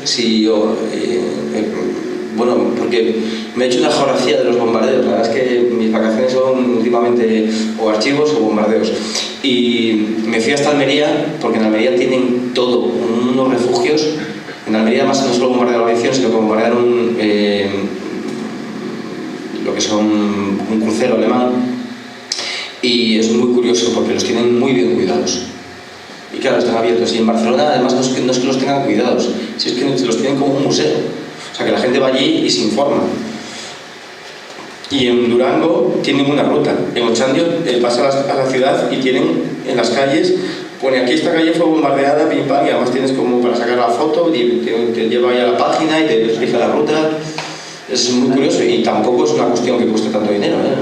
porque me he hecho una geografía de los bombardeos. La verdad es que mis vacaciones son últimamente o archivos o bombardeos. Y me fui hasta Almería, porque en Almería tienen todo, unos refugios. En Almería además no solo bombardearon la aviación, sino que bombardearon lo que son un crucero alemán. Y es muy curioso porque los tienen muy bien cuidados. Y claro, están abiertos. Y en Barcelona además no es que los tengan cuidados, si es que los tienen como un museo. O sea, que la gente va allí y se informa. Y en Durango tienen una ruta. En Ochandio pasa a la ciudad y tienen en las calles, pone aquí esta calle fue bombardeada, pim pam, y además tienes como para sacar la foto y te lleva ahí a la página y te explica la ruta. Es muy curioso y tampoco es una cuestión que cueste tanto dinero, ¿eh?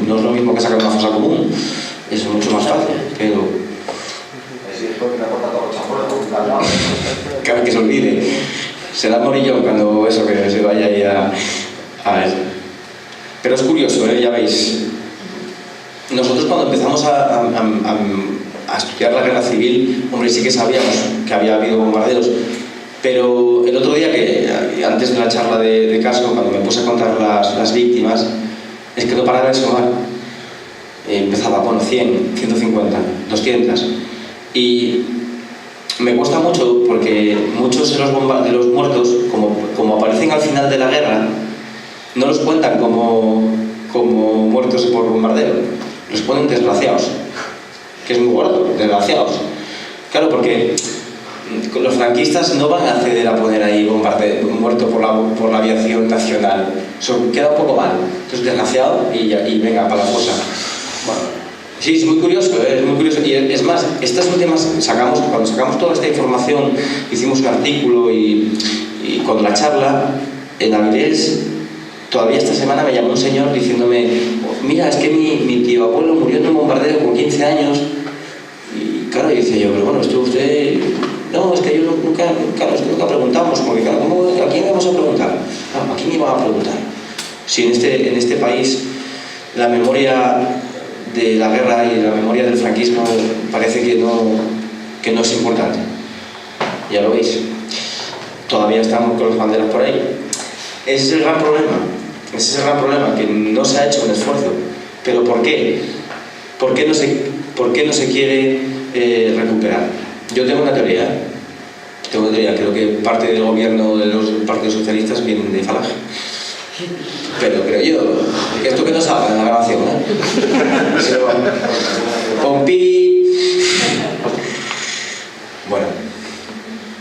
No es lo mismo que sacar una fosa común, es mucho más fácil, pero... Cada que se olvide. Será Morillón cuando eso, que se vaya ahí a eso. Pero es curioso, ya veis. Nosotros cuando empezamos a estudiar la guerra civil, hombre, sí que sabíamos que había habido bombardeos, pero el otro día, antes de la charla de caso, cuando me puse a contar las víctimas, es que no paraba de sumar. Empezaba, 100, 150, 200. Y me cuesta mucho porque muchos de los muertos, como aparecen al final de la guerra, no los cuentan como muertos por bombardeo, los ponen desgraciados, que es muy gordo, desgraciados. Claro, porque los franquistas no van a ceder a poner ahí muerto por la aviación nacional. Eso queda un poco mal. Entonces, desgraciado y venga, para la fosa. Bueno, sí, es muy curioso, es muy curioso. Y es más, estas últimas, cuando sacamos toda esta información, hicimos un artículo y con la charla, en Avilés, todavía esta semana me llamó un señor diciéndome: mira, es que mi tío abuelo murió en un bombardeo con 15 años. Y claro, yo decía yo, pero bueno, esto usted... No, es que yo nunca preguntamos, porque claro, ¿a quién vamos a preguntar? No, ¿a quién iban a preguntar? Si en este país la memoria de la guerra y la memoria del franquismo parece que no es importante. Ya lo veis. Todavía estamos con las banderas por ahí. Ese es el gran problema. Ese es el gran problema, que no se ha hecho un esfuerzo. ¿Pero por qué? ¿Por qué no se quiere recuperar? Yo tengo una teoría. Creo que parte del gobierno de los partidos socialistas viene de Falange. Pero creo yo, esto que no salga en la grabación, Pero, Pompi. Bueno,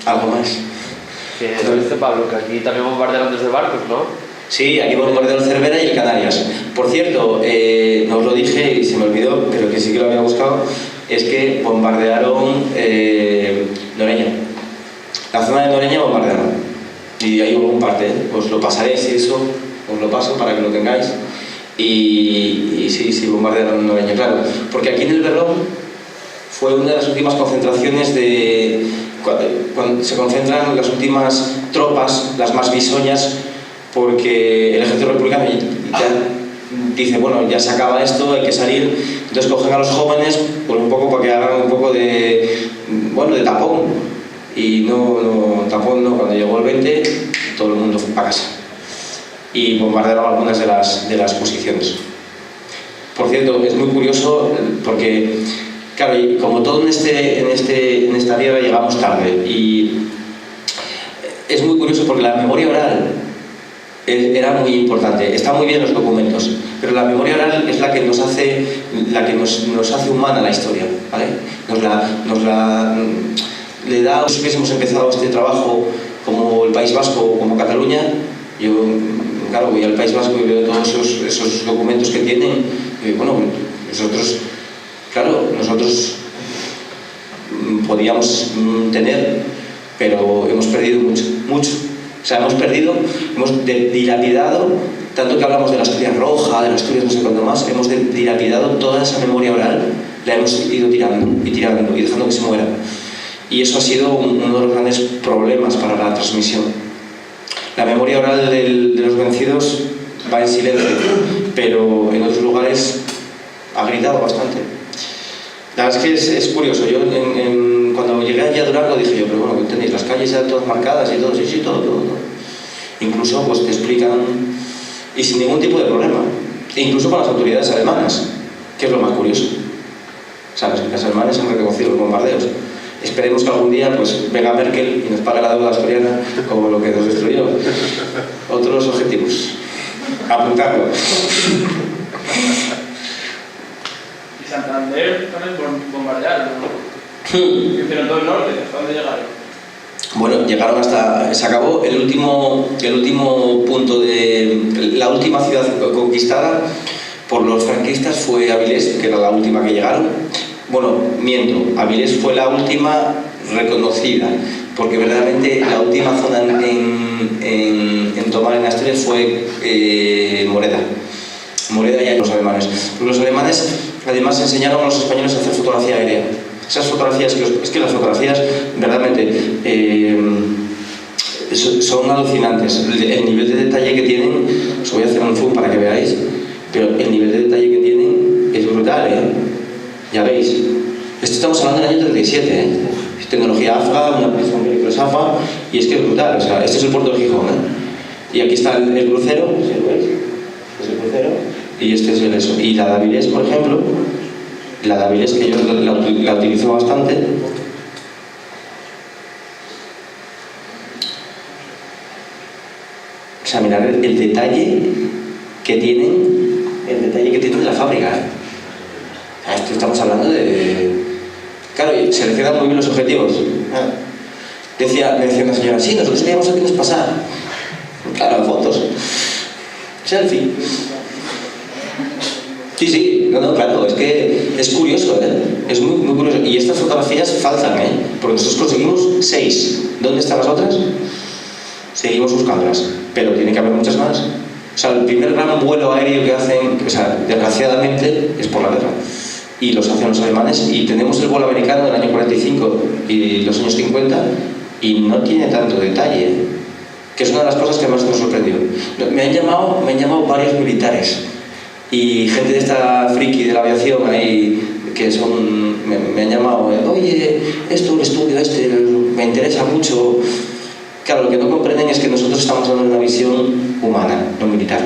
algo más. Que lo dice Pablo, que aquí también bombardearon desde barcos, ¿no? Sí, aquí bombardearon el Cervera y el Canarias. Por cierto, no os lo dije y se me olvidó, pero que sí que lo había buscado, es que bombardearon Noreña. La zona de Noreña bombardearon. Y ahí hubo un parte, os lo pasaré, si eso, os lo paso para que lo tengáis. Y sí, bombardearon Noreña, claro. Porque aquí en el Berrón fue una de las últimas concentraciones cuando se concentran las últimas tropas, las más bisoñas, porque el ejército republicano ya dice, bueno, ya se acaba esto, hay que salir. Entonces cogen a los jóvenes pues un poco para que hagan un poco de tapón. Y tapón no, cuando llegó el 20 todo el mundo fue para casa y bombardearon algunas de las posiciones. Por cierto, es muy curioso porque, claro, y como todo en esta tierra llegamos tarde, y es muy curioso porque la memoria oral era muy importante. Está muy bien los documentos, pero la memoria oral es la que nos hace humana la historia, ¿vale? Le da, si hubiésemos empezado este trabajo como el País Vasco o como Cataluña, yo, claro, voy al País Vasco y veo todos esos documentos que tienen, y bueno, nosotros podíamos tener, pero hemos perdido mucho. O sea, hemos dilapidado, tanto que hablamos de la Asturias roja, de la Asturias no sé cuánto más, hemos dilapidado toda esa memoria oral, la hemos ido tirando y dejando que se muera. Y eso ha sido uno de los grandes problemas para la transmisión. La memoria oral de los vencidos va en silencio, pero en otros lugares ha gritado bastante. La verdad es que es curioso. Yo cuando llegué allá a Durango dije yo, pero bueno, ¿qué entendéis? Las calles ya todas marcadas y todo, sí, todo. Incluso pues te explican, y sin ningún tipo de problema. E incluso con las autoridades alemanas, que es lo más curioso. ¿Sabes? Las alemanas han reconocido los bombardeos. Esperemos que algún día pues venga Merkel y nos pague la deuda asturiana como lo que nos destruyó. Otros objetivos. Apuntarlo. Y Santander también bombardearon, ¿no? Hicieron todo el norte, ¿hasta dónde llegaron? Bueno, llegaron hasta... Se acabó el último punto de... La última ciudad conquistada por los franquistas fue Avilés, que era la última que llegaron. Bueno, miento, Avilés fue la última reconocida, porque verdaderamente la última zona en tomar en Asturias fue Moreda. Moreda ya los alemanes. Los alemanes además enseñaron a los españoles a hacer fotografía aérea. Esas fotografías, es que las fotografías verdaderamente son alucinantes. El nivel de detalle que tienen, os voy a hacer un zoom para que veáis, pero el nivel de detalle que tienen es brutal, Ya veis, esto estamos hablando del año 37, tecnología AFA, una película AFA, y es que es brutal. O sea, este es el puerto de Gijón, y aquí está el crucero, ¿sí lo veis? Este es el crucero, y este es el eso. Y la de Avilés, por ejemplo, la de Avilés, que yo la utilizo bastante, o sea, mirad el detalle que tienen de la fábrica, Esto estamos hablando de... Claro, y seleccionan muy bien los objetivos. Me decía una señora, sí, nosotros queríamos a quienes pasar. Claro, fotos. Selfie. Sí, no, claro, es que es curioso, es muy curioso. Y estas fotografías faltan, porque nosotros conseguimos 6. ¿Dónde están las otras? Seguimos buscándolas, pero tiene que haber muchas más. O sea, el primer gran vuelo aéreo que hacen, o sea, desgraciadamente, es por la guerra. Y los hacen los alemanes, y tenemos el vuelo americano del año 45 y los años 50, y no tiene tanto detalle, que es una de las cosas que más nos sorprendió. Me han llamado varios militares y gente de esta friki de la aviación ahí, que son, me han llamado, oye, el estudio me interesa mucho. Claro, lo que no comprenden es que nosotros estamos dando una visión humana, no militar,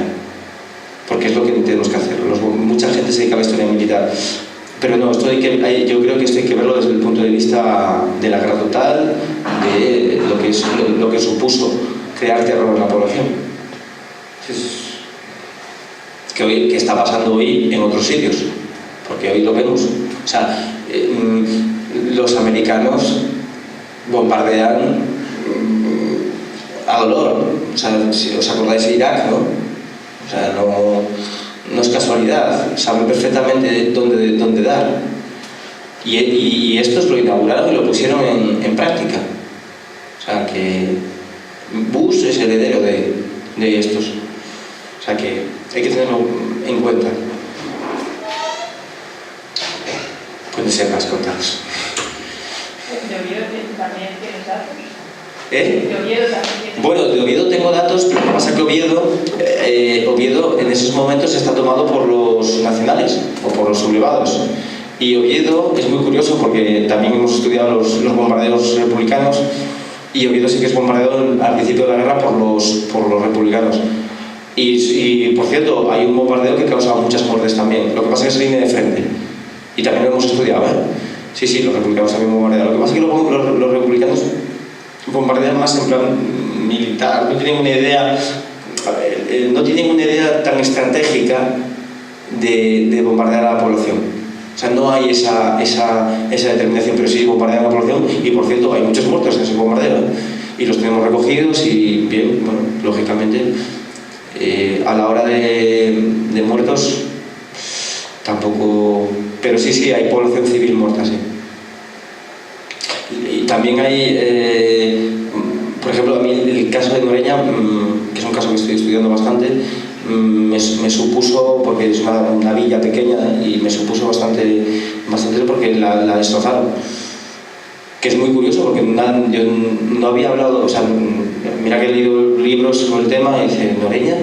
porque es lo que tenemos que hacer. Mucha gente se dedica a la historia militar, pero no, yo creo que esto hay que verlo desde el punto de vista de la guerra total, de lo que supuso crear terror en la población. Que está pasando hoy en otros sitios, porque hoy lo vemos. O sea, los americanos bombardean a dolor. O sea, si os acordáis de Irak, ¿no? O sea, no es casualidad, saben perfectamente dónde dar. Y estos lo inauguraron y lo pusieron en práctica. O sea, que Bush es heredero de estos. O sea, que hay que tenerlo en cuenta. Pueden ser más contados. ¿De Oviedo también tienes datos? ¿De Oviedo también? Bueno, de Oviedo tengo datos, pero lo que pasa es que Oviedo en esos momentos está tomado por los nacionales o por los sublevados. Y Oviedo es muy curioso porque también hemos estudiado los bombardeos republicanos, y Oviedo sí que es bombardeado al principio de la guerra por los republicanos. Y por cierto, hay un bombardeo que causa muchas muertes también. Lo que pasa es que se viene de frente. Y también lo hemos estudiado, Sí, los republicanos también bombardean. Lo que pasa es que los republicanos bombardean más en plan militar, no tienen una idea tan estratégica de bombardear a la población. O sea, no hay esa determinación, pero sí bombardean a la población, y por cierto hay muchos muertos en ese bombardeo, y los tenemos recogidos, y bien, bueno, lógicamente a la hora de muertos tampoco, pero sí hay población civil muerta, sí. Y también hay, por ejemplo, a mí el caso de Noreña, que es un caso que estoy estudiando bastante, me supuso, porque es una villa pequeña, y me supuso bastante porque la destrozaron. Que es muy curioso porque yo no había hablado, o sea, mira que he leído libros sobre el tema, y dice Noreña,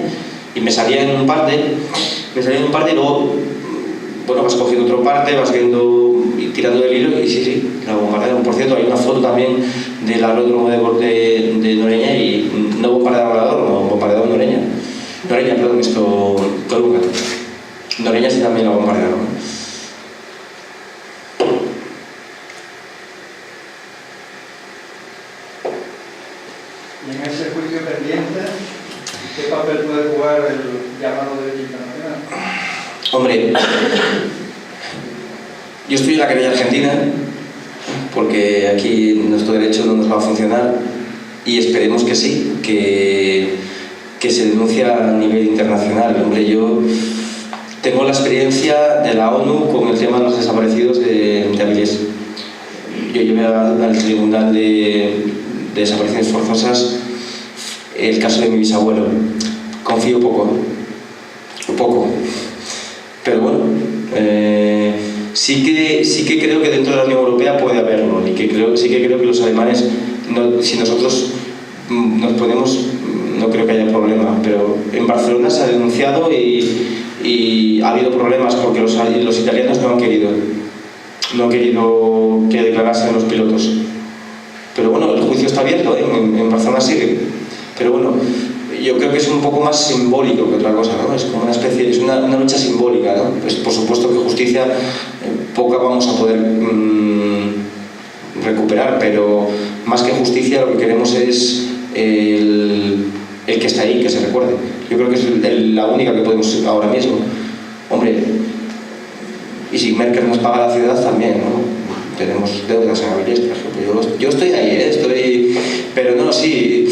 y me salía en un parte, y luego, bueno, vas cogiendo otra parte, vas viendo y tirando del hilo, y sí, la bombardearon. Por cierto, hay una foto también del aeródromo de Noreña, y no bombardearon el aeródromo, bombardearon Noreña. Coruña. Noreña sí también la bombardearon. Y en ese juicio pendiente, ¿qué papel puede jugar el llamado derecho internacional? Hombre, yo estoy en la querella argentina, porque aquí nuestro derecho no nos va a funcionar, y esperemos que sí, que se denuncia a nivel internacional. Hombre, yo tengo la experiencia de la ONU con el tema de los desaparecidos de Avilés. Yo llevé al Tribunal de Desapariciones Forzosas el caso de mi bisabuelo. Confío poco, pero bueno, sí que creo que dentro de la Unión Europea puede haberlo, y sí que creo que los alemanes, si nosotros nos ponemos, no creo que haya problema, pero en Barcelona se ha denunciado y ha habido problemas porque los italianos no han querido que declarasen los pilotos. Pero bueno, el juicio está abierto, en Barcelona sigue. Pero bueno, yo creo que es un poco más simbólico que otra cosa, ¿no? Es como una especie, es una lucha simbólica, ¿no? Pues por supuesto que justicia poca vamos a poder recuperar, pero más que justicia lo que queremos es el que está ahí, que se recuerde. Yo creo que es la única que podemos ahora mismo. Hombre, y si Merkel nos paga la ciudad también, ¿no? tenemos deudas en Avilés, por ejemplo. Yo estoy ahí, pero no, sí.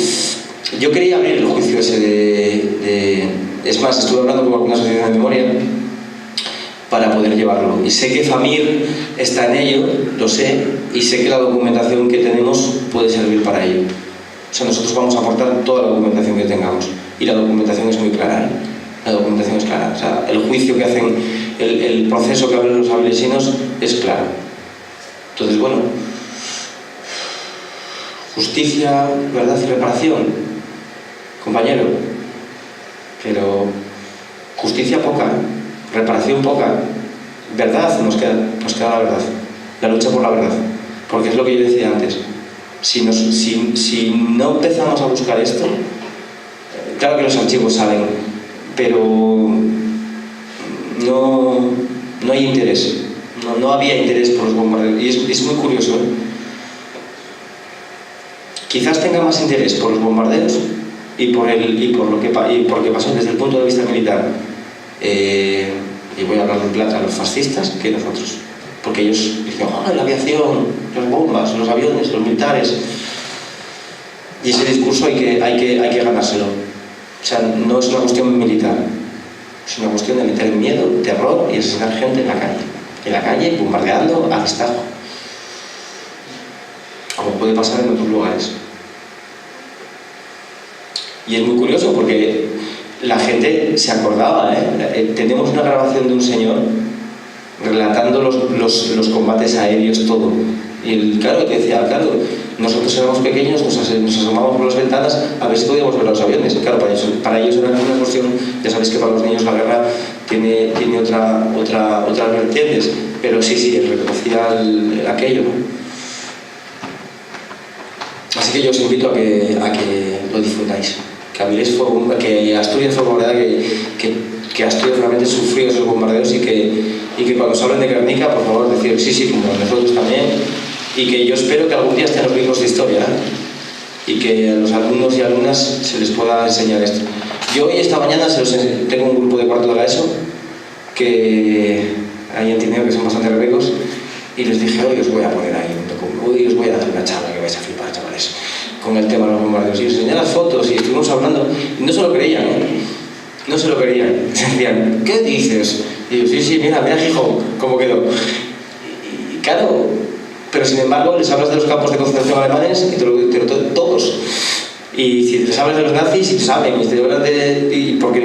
Yo quería abrir el juicio ese es más, estuve hablando con alguna asociación de memoria para poder llevarlo. Y sé que FAMIR está en ello, lo sé, y sé que la documentación que tenemos puede servir para ello. O sea, nosotros vamos a aportar toda la documentación que tengamos. Y la documentación es muy clara, ¿eh? La documentación es clara. O sea, el juicio que hacen, el proceso que abren los avilesinos es claro. Entonces, bueno, justicia, verdad y reparación, compañero. Pero justicia poca, reparación poca, verdad nos queda la verdad, la lucha por la verdad. Porque es lo que yo decía antes. Si no empezamos a buscar esto, claro que los archivos salen, pero no hay interés, no había interés por los bombardeos. Y es muy curioso, ¿eh? Quizás tenga más interés por los bombardeos y por lo que pasó desde el punto de vista militar, y voy a hablar en plata, los fascistas, que nosotros. Porque ellos dicen, la aviación, las bombas, los aviones, los militares. Y ese discurso hay que ganárselo. O sea, no es una cuestión militar, es una cuestión de meter miedo, terror y asesinar gente en la calle. En la calle, bombardeando a destajo. Como puede pasar en otros lugares. Y es muy curioso porque la gente se acordaba, ¿eh? Tenemos una grabación de un señor relatando los combates aéreos, todo. Y claro, que decía, claro, nosotros éramos pequeños, nos asomábamos por las ventanas a ver si podíamos ver los aviones. Claro, para ellos era una cuestión, ya sabéis que para los niños la guerra tiene otras vertientes, pero sí, reconocía aquello, ¿no? Así que yo os invito a que lo difundáis. Que Avilés que Asturias fue una verdad que Asturias realmente sufrió esos bombardeos y que cuando se hablen de Guernica, por favor, decir sí, como nosotros también, y que yo espero que algún día estén los libros de historia, ¿eh? Y que a los alumnos y alumnas se les pueda enseñar esto. Yo hoy, esta mañana, tengo un grupo de cuarto de la ESO que hay en Tineo, que son bastante rebecos, y les dije, hoy os voy a poner ahí un documento, hoy os voy a dar una charla que vais a flipar, chavales, con el tema de los bombardeos. Y os enseñé las fotos y estuvimos hablando, y no se lo creían, ¿eh? No se lo creían. Decían, ¿qué dices? Y yo, sí, mira Gijón, cómo quedó. Y claro, pero sin embargo les hablas de los campos de concentración alemanes y te lo todos. Y si les hablas de los nazis, y te saben, y te hablan porque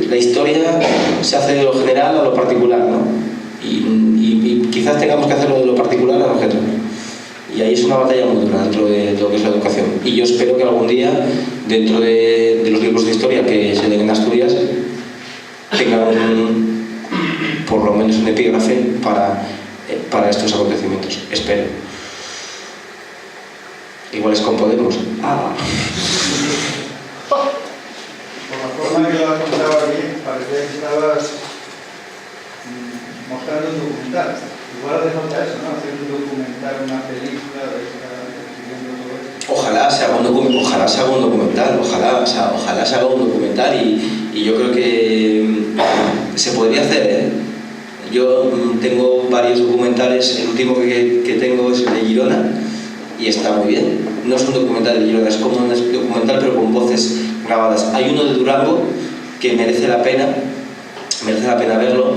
la historia se hace de lo general a lo particular, ¿no? Y quizás tengamos que hacerlo de lo particular a lo general. Y ahí es una batalla muy dura dentro de lo que es la educación. Y yo espero que algún día, dentro de los libros de historia que se den en Asturias, tengan por lo menos un epígrafe para estos acontecimientos. Espero. Igual es con Podemos. Por la forma que lo has contado aquí, parecía que estabas mostrando un documental. Igual hace falta eso, ¿no? Hacer un documental, una película, siguiendo todo esto. Ojalá se haga un documental, ojalá se haga un documental y yo creo que se podría hacer, ¿eh? Yo tengo varios documentales, el último que tengo es el de Girona y está muy bien. No es un documental de Girona, es como un documental pero con voces grabadas. Hay uno de Durango que merece la pena verlo,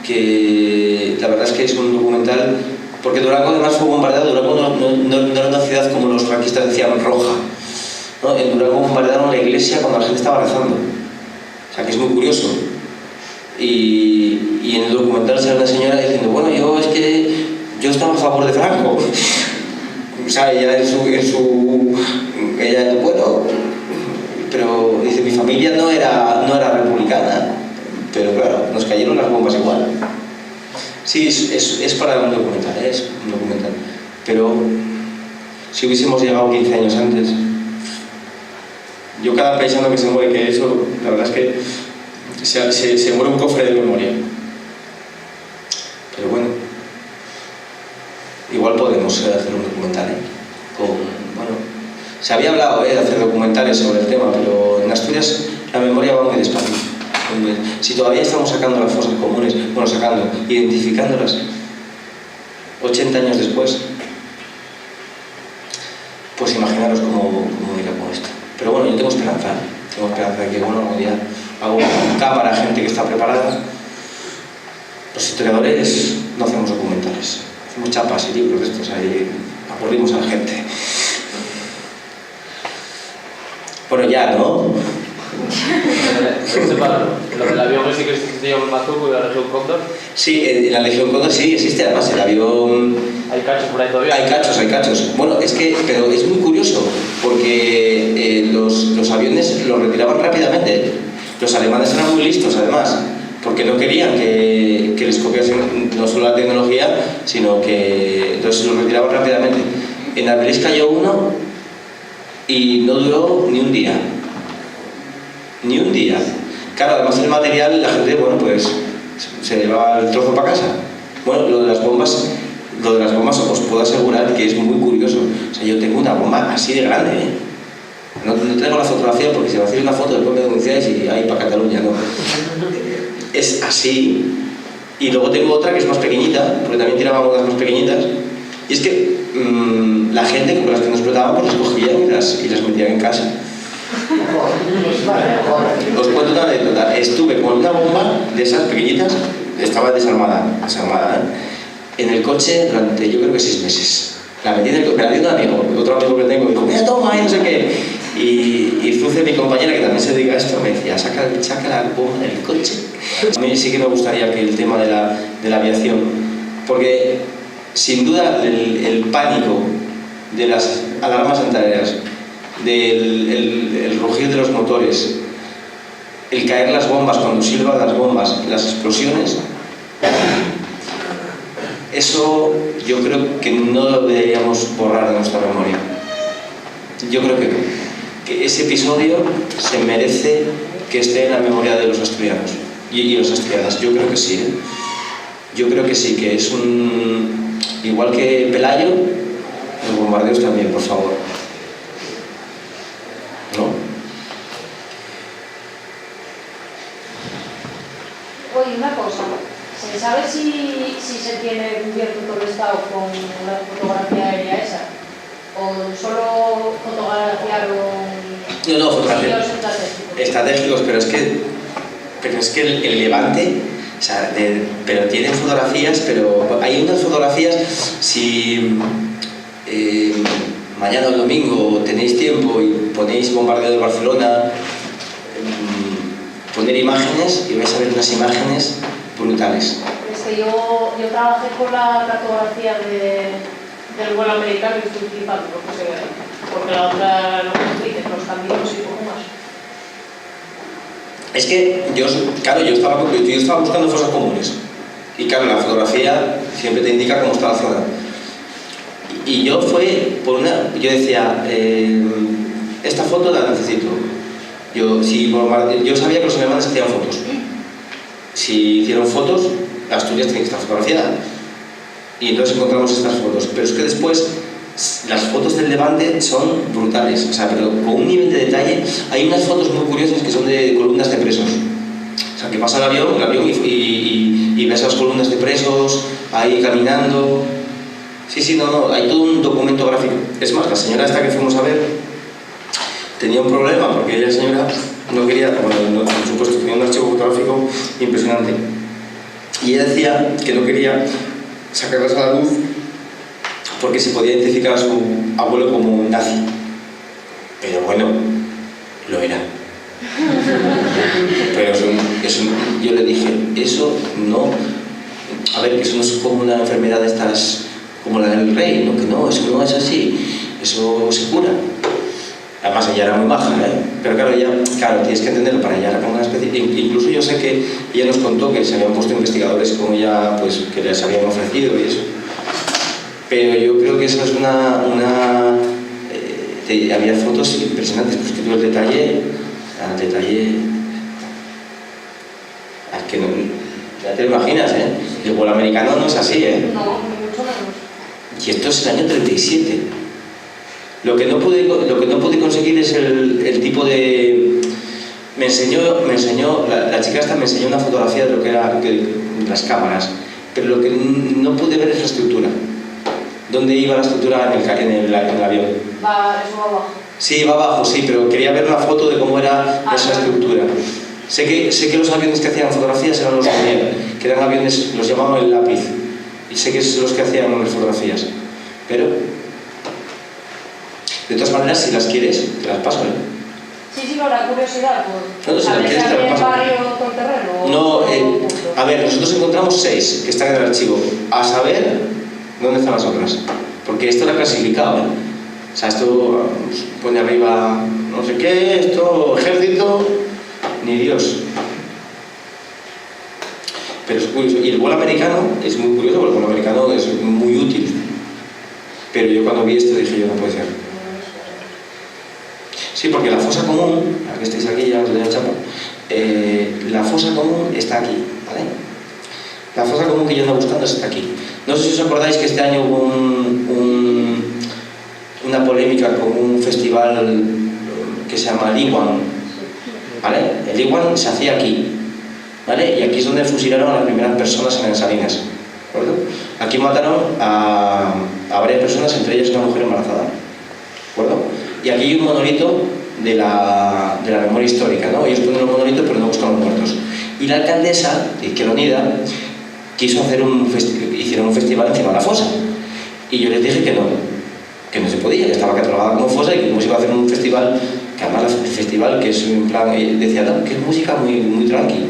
que la verdad es que es un documental, porque Durango además fue bombardeado. Durango no era una ciudad como los franquistas decían roja, ¿no? En Durango bombardearon la iglesia cuando la gente estaba rezando, o sea que es muy curioso. Y en el documental sale una señora diciendo, bueno, yo estaba a favor de Franco. O sea, ella bueno, pero dice, mi familia no era republicana, pero claro, nos cayeron las bombas igual. Sí, es para un documental, es un documental. Pero si hubiésemos llegado 15 años antes, yo cada paisano que se muere, que eso, la verdad es que se muere un cofre de memoria. Pero bueno, igual podemos hacer un documental, ¿eh? Se había hablado de hacer documentales sobre el tema, pero en Asturias la memoria va muy despacio. Si todavía estamos sacando las fosas comunes, identificándolas 80 años después, pues imaginaros cómo irá con esto. Pero bueno, yo tengo esperanza de que algún día hago cámara, gente que está preparada. Los historiadores no hacemos documentales, hacemos chapas y libros de estos, ahí aburrimos a la gente. Bueno, ya, ¿no? Lo del avión ese que se llama el Mazuco y la Legión Cóndor. Sí, la Legión Cóndor sí existe, además el avión... Hay cachos por ahí todavía. Hay cachos. Bueno, pero es muy curioso, porque los aviones los retiraban rápidamente. Los alemanes eran muy listos, además, porque no querían que les copiasen no solo la tecnología, sino que entonces los retiraban rápidamente. En Arbelis cayó uno y no duró ni un día. Ni un día. Claro, además el material, la gente, bueno, pues se llevaba el trozo para casa. Bueno, lo de las bombas os puedo asegurar que es muy curioso. O sea, yo tengo una bomba así de grande, ¿eh? No traigo la fotografía porque si me hacéis una foto después me denunciáis y ahí para Cataluña, no. Es así. Y luego tengo otra que es más pequeñita, porque también tirábamos las más pequeñitas. Y es que la gente con las que nos explotaban pues las cogían y las metían en casa. Os cuento una anécdota. Estuve con una bomba de esas pequeñitas, estaba desarmada, en el coche durante yo creo que 6 meses. La metí en el coche, me la dio un amigo, otro amigo que tengo, me dijo, mira, toma, y no sé qué. Y Zuce, mi compañera, que también se dedica a esto, me decía, saca la bomba del coche. A mí sí que me gustaría que el tema de la aviación, porque sin duda el pánico de las alarmas antiaéreas, del rugir de los motores, el caer las bombas, cuando silban las bombas, las explosiones, eso yo creo que no lo deberíamos borrar de nuestra memoria. Yo creo que ese episodio se merece que esté en la memoria de los asturianos y las asturianas. Yo creo que sí, ¿eh? Yo creo que sí, que es igual que Pelayo, los bombardeos también, por favor. ¿No? Oye, una cosa, ¿se sabe si se tiene cubierto todo el estado con la fotografía aérea esa? ¿O solo fotografiaron No, sitios estratégicos, pero es que el Levante, o sea, pero tienen fotografías, pero hay unas fotografías, si mañana o el domingo tenéis tiempo y ponéis bombardeo de Barcelona, poner imágenes y vais a ver unas imágenes brutales. Es que yo trabajé con la cartografía del vuelo americano y estoy flipando porque la otra no me explique, los caminos y poco más. Es que yo estaba buscando fosas comunes y claro, la fotografía siempre te indica cómo está la zona. Y yo yo decía, esta foto la necesito. Yo sabía que los alemanes hacían fotos. Si hicieron fotos, Asturias tiene que estar fotografiada. Y entonces encontramos estas fotos. Pero es que después, las fotos del Levante son brutales. O sea, pero con un nivel de detalle. Hay unas fotos muy curiosas que son de columnas de presos. O sea, que pasa el avión y ves las columnas de presos ahí caminando. Sí, no, hay todo un documento gráfico. Es más, la señora esta que fuimos a ver tenía un problema porque ella, señora, no quería, bueno, por supuesto, tenía un archivo fotográfico impresionante. Y ella decía que no quería sacarlas a la luz porque se podía identificar a su abuelo como un nazi. Pero bueno, lo era. Pero eso, yo le dije, eso no... A ver, que eso no es como una enfermedad de estas... como la del rey, ¿no? Que no, eso no es así, eso se cura. Además ella era muy maja, ¿eh? Pero claro, tienes que entenderlo, para ella era como una especie... Incluso yo sé que ella nos contó que se habían puesto investigadores como ella, pues, que les habían ofrecido y eso. Pero yo creo que eso es había fotos impresionantes, pues que tú el detalle... Es que no, ya te lo imaginas, ¿eh? El vuelo americano no es así, ¿eh? No, mucho menos. Y esto es el año 37. Lo que no pude conseguir es el tipo de... me enseñó la chica esta me enseñó una fotografía de lo que era las cámaras, pero lo que no pude ver es la estructura. ¿Dónde iba la estructura en el avión? Eso va abajo. Sí, va abajo, sí, pero quería ver una foto de cómo era esa estructura. Sé que los aviones que hacían fotografías eran los Lumière, que eran aviones, los llamaban el lápiz, y sé que son los que hacían las fotografías, pero de todas maneras, si las quieres, te las paso, ¿eh? Sí, no, la curiosidad, No, si ¿sabes la quieres, si te la hay paso. barrio con terreno? No, a ver, nosotros encontramos 6 que están en el archivo, a saber dónde están las otras, porque esto era clasificado, ¿eh? O sea, esto pone arriba no sé qué, esto, ejército, ni Dios. Pero es curioso. Y el vuelo americano es muy curioso, porque el vuelo americano es muy útil. Pero yo cuando vi esto dije, yo no puede ser. Sí, porque la fosa común, la que estáis aquí, ya os doy el chapo, la fosa común está aquí, ¿vale? La fosa común que yo ando buscando está aquí. No sé si os acordáis que este año hubo una polémica con un festival que se llama el Iwan, ¿vale? El Iwan se hacía aquí, ¿vale? Y aquí es donde fusilaron a las primeras personas en Salinas, ¿de acuerdo? Aquí mataron a varias personas, entre ellas una mujer embarazada, ¿de acuerdo? Y aquí hay un monolito de la memoria histórica, ¿no? Ellos ponen un monolito pero no buscan los muertos. Y la alcaldesa de Izquierda Unida quiso hacer hicieron un festival encima de la fosa. Y yo les dije que no se podía, que estaba catalogada como fosa y que no se iba a hacer un festival, que además el festival que es en plan, decía, no, que es música muy tranqui.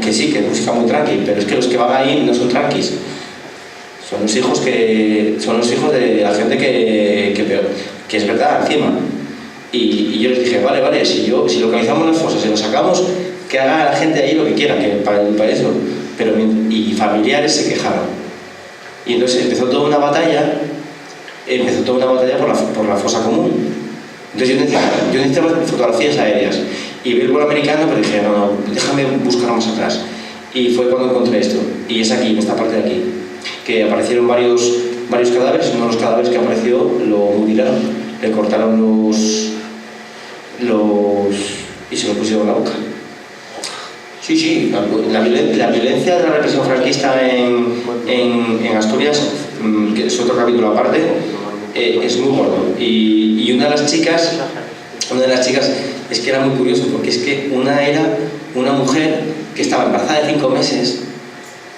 Que sí, que es música muy tranqui, pero es que los que van ahí no son tranquis. Son los hijos de la gente que es verdad, encima. Y yo les dije, vale, si localizamos las fosas y las sacamos, que haga la gente ahí lo que quiera, que para eso. Y familiares se quejaron. Y entonces empezó toda una batalla por la fosa común. Entonces yo necesitaba fotografías aéreas. Y vi el vuelo americano, pero dije, no, déjame buscar más atrás. Y fue cuando encontré esto. Y es aquí, en esta parte de aquí. Que aparecieron varios cadáveres, uno de los cadáveres que apareció lo mutilaron, le cortaron y se lo pusieron en la boca. Sí, la violencia de la represión franquista en Asturias, que es otro capítulo aparte, es muy gordo. Y una de las chicas es que era muy curioso, porque es que una era una mujer que estaba embarazada de 5 meses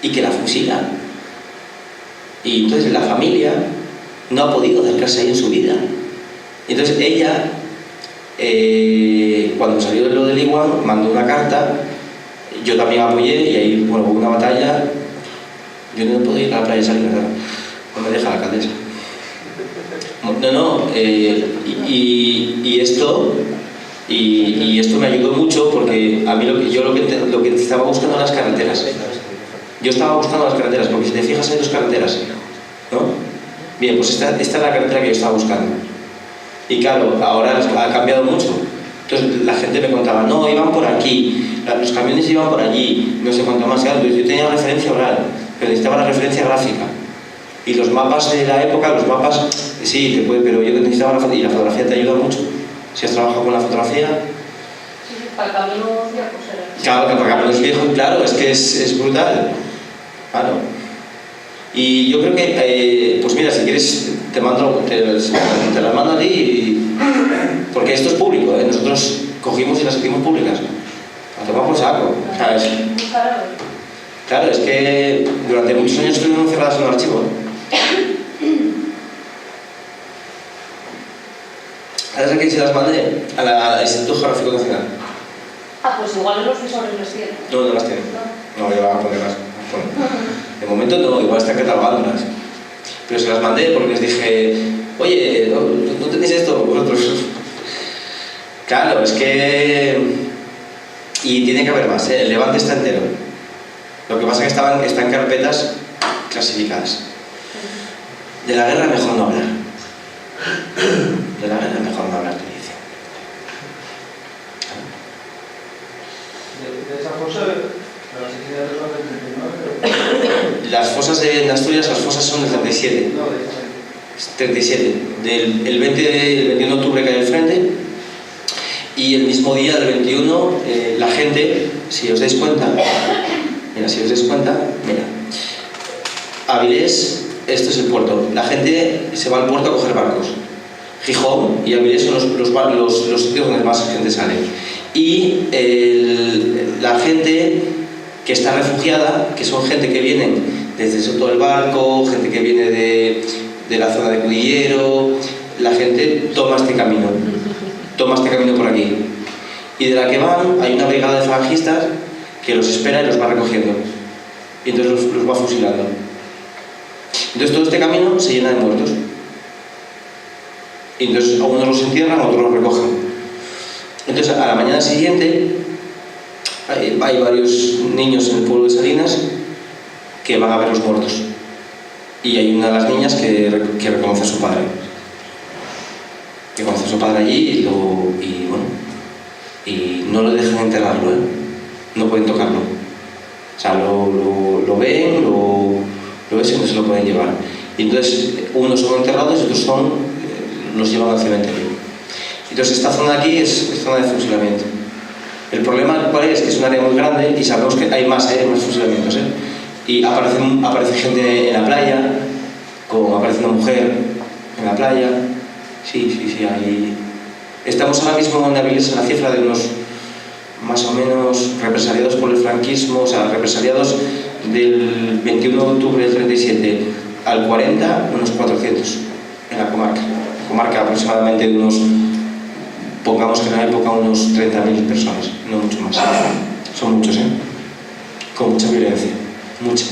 y que la fusilan. Y entonces la familia no ha podido acercarse ahí en su vida. Y entonces ella, cuando salió de lo del Iwan, mandó una carta, yo también apoyé y ahí hubo una batalla. Yo no puedo ir a la playa Salinas, no me deja la alcaldesa. Y esto me ayudó mucho porque a mí lo que estaba buscando en las carreteras. Yo estaba buscando las carreteras, porque si te fijas hay 2 carreteras, ¿no? Bien, pues esta es la carretera que yo estaba buscando. Y claro, ahora ha cambiado mucho. Entonces la gente me contaba, no, iban por aquí, los camiones iban por allí, no sé cuánto más. Claro, yo tenía referencia oral, pero necesitaba la referencia gráfica. Y los mapas de la época, sí, te puede, pero yo necesitaba la fotografía, y la fotografía te ayuda mucho. Si has trabajado con la fotografía... Sí, para caminos viejos era. Claro, para caminos viejos, claro, es que es brutal. Claro. Y yo creo que, pues mira, si quieres, te las mando a ti, porque esto es público, ¿eh? Nosotros cogimos y las hicimos públicas. Las tomamos por saco, ¿sabes? Claro, es que durante muchos años estuvieron cerradas en un archivo. ¿Sabes a quién se las mandé? Al Instituto Geográfico Nacional. Pues igual en los visores les tienen. No las tienen. No, ya van a ponerlas. De momento no, igual están catalogándolas. Pero se las mandé porque les dije, oye, ¿no tenéis esto vosotros? Claro, es que... Y tiene que haber más, ¿eh? El Levante está entero. Lo que pasa es que están carpetas clasificadas. De la guerra mejor no hablar. De la guerra mejor no hablar, te dice. De esa fosa, las asesinatos son del 39, Las fosas de Asturias, las fosas son del 37. no, 37. El 21 de octubre cae el frente. Y el mismo día, del 21, la gente, si os dais cuenta, mira, Avilés, esto es el puerto. La gente se va al puerto a coger barcos. Gijón y Avilés son los sitios donde más gente sale. Y la gente que está refugiada, que son gente que vienen desde Soto del Barco, gente que viene de la zona de Cudillero, la gente toma este camino por aquí. Y de la que van, hay una brigada de falangistas que los espera y los va recogiendo. Y entonces los va fusilando. Entonces todo este camino se llena de muertos. Y entonces a unos los entierran, a otros los recogen. Entonces a la mañana siguiente hay varios niños en el pueblo de Salinas que van a ver los muertos. Y hay una de las niñas que reconoce a su padre. Que conoce a su padre allí y no lo dejan enterrarlo, no pueden tocarlo. O sea, lo ven, lo ves y no se lo pueden llevar. Y entonces unos son enterrados y otros los llevan al cementerio. Entonces esta zona de aquí es zona de fusilamiento. El problema cuál es, que es un área muy grande y sabemos que hay más fusilamientos, y aparece gente en la playa, aparece una mujer en la playa. Sí, ahí. Estamos ahora mismo en Avilés en la cifra de unos más o menos represaliados por el franquismo, o sea, represaliados del 21 de octubre del 37 al 40, unos 400 en la comarca. La comarca aproximadamente de unos, pongamos que en la época unos 30.000 personas, no mucho más. Son muchos, con mucha violencia, mucha.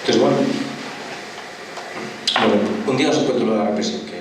Entonces, bueno, un día os cuento lo de la represión.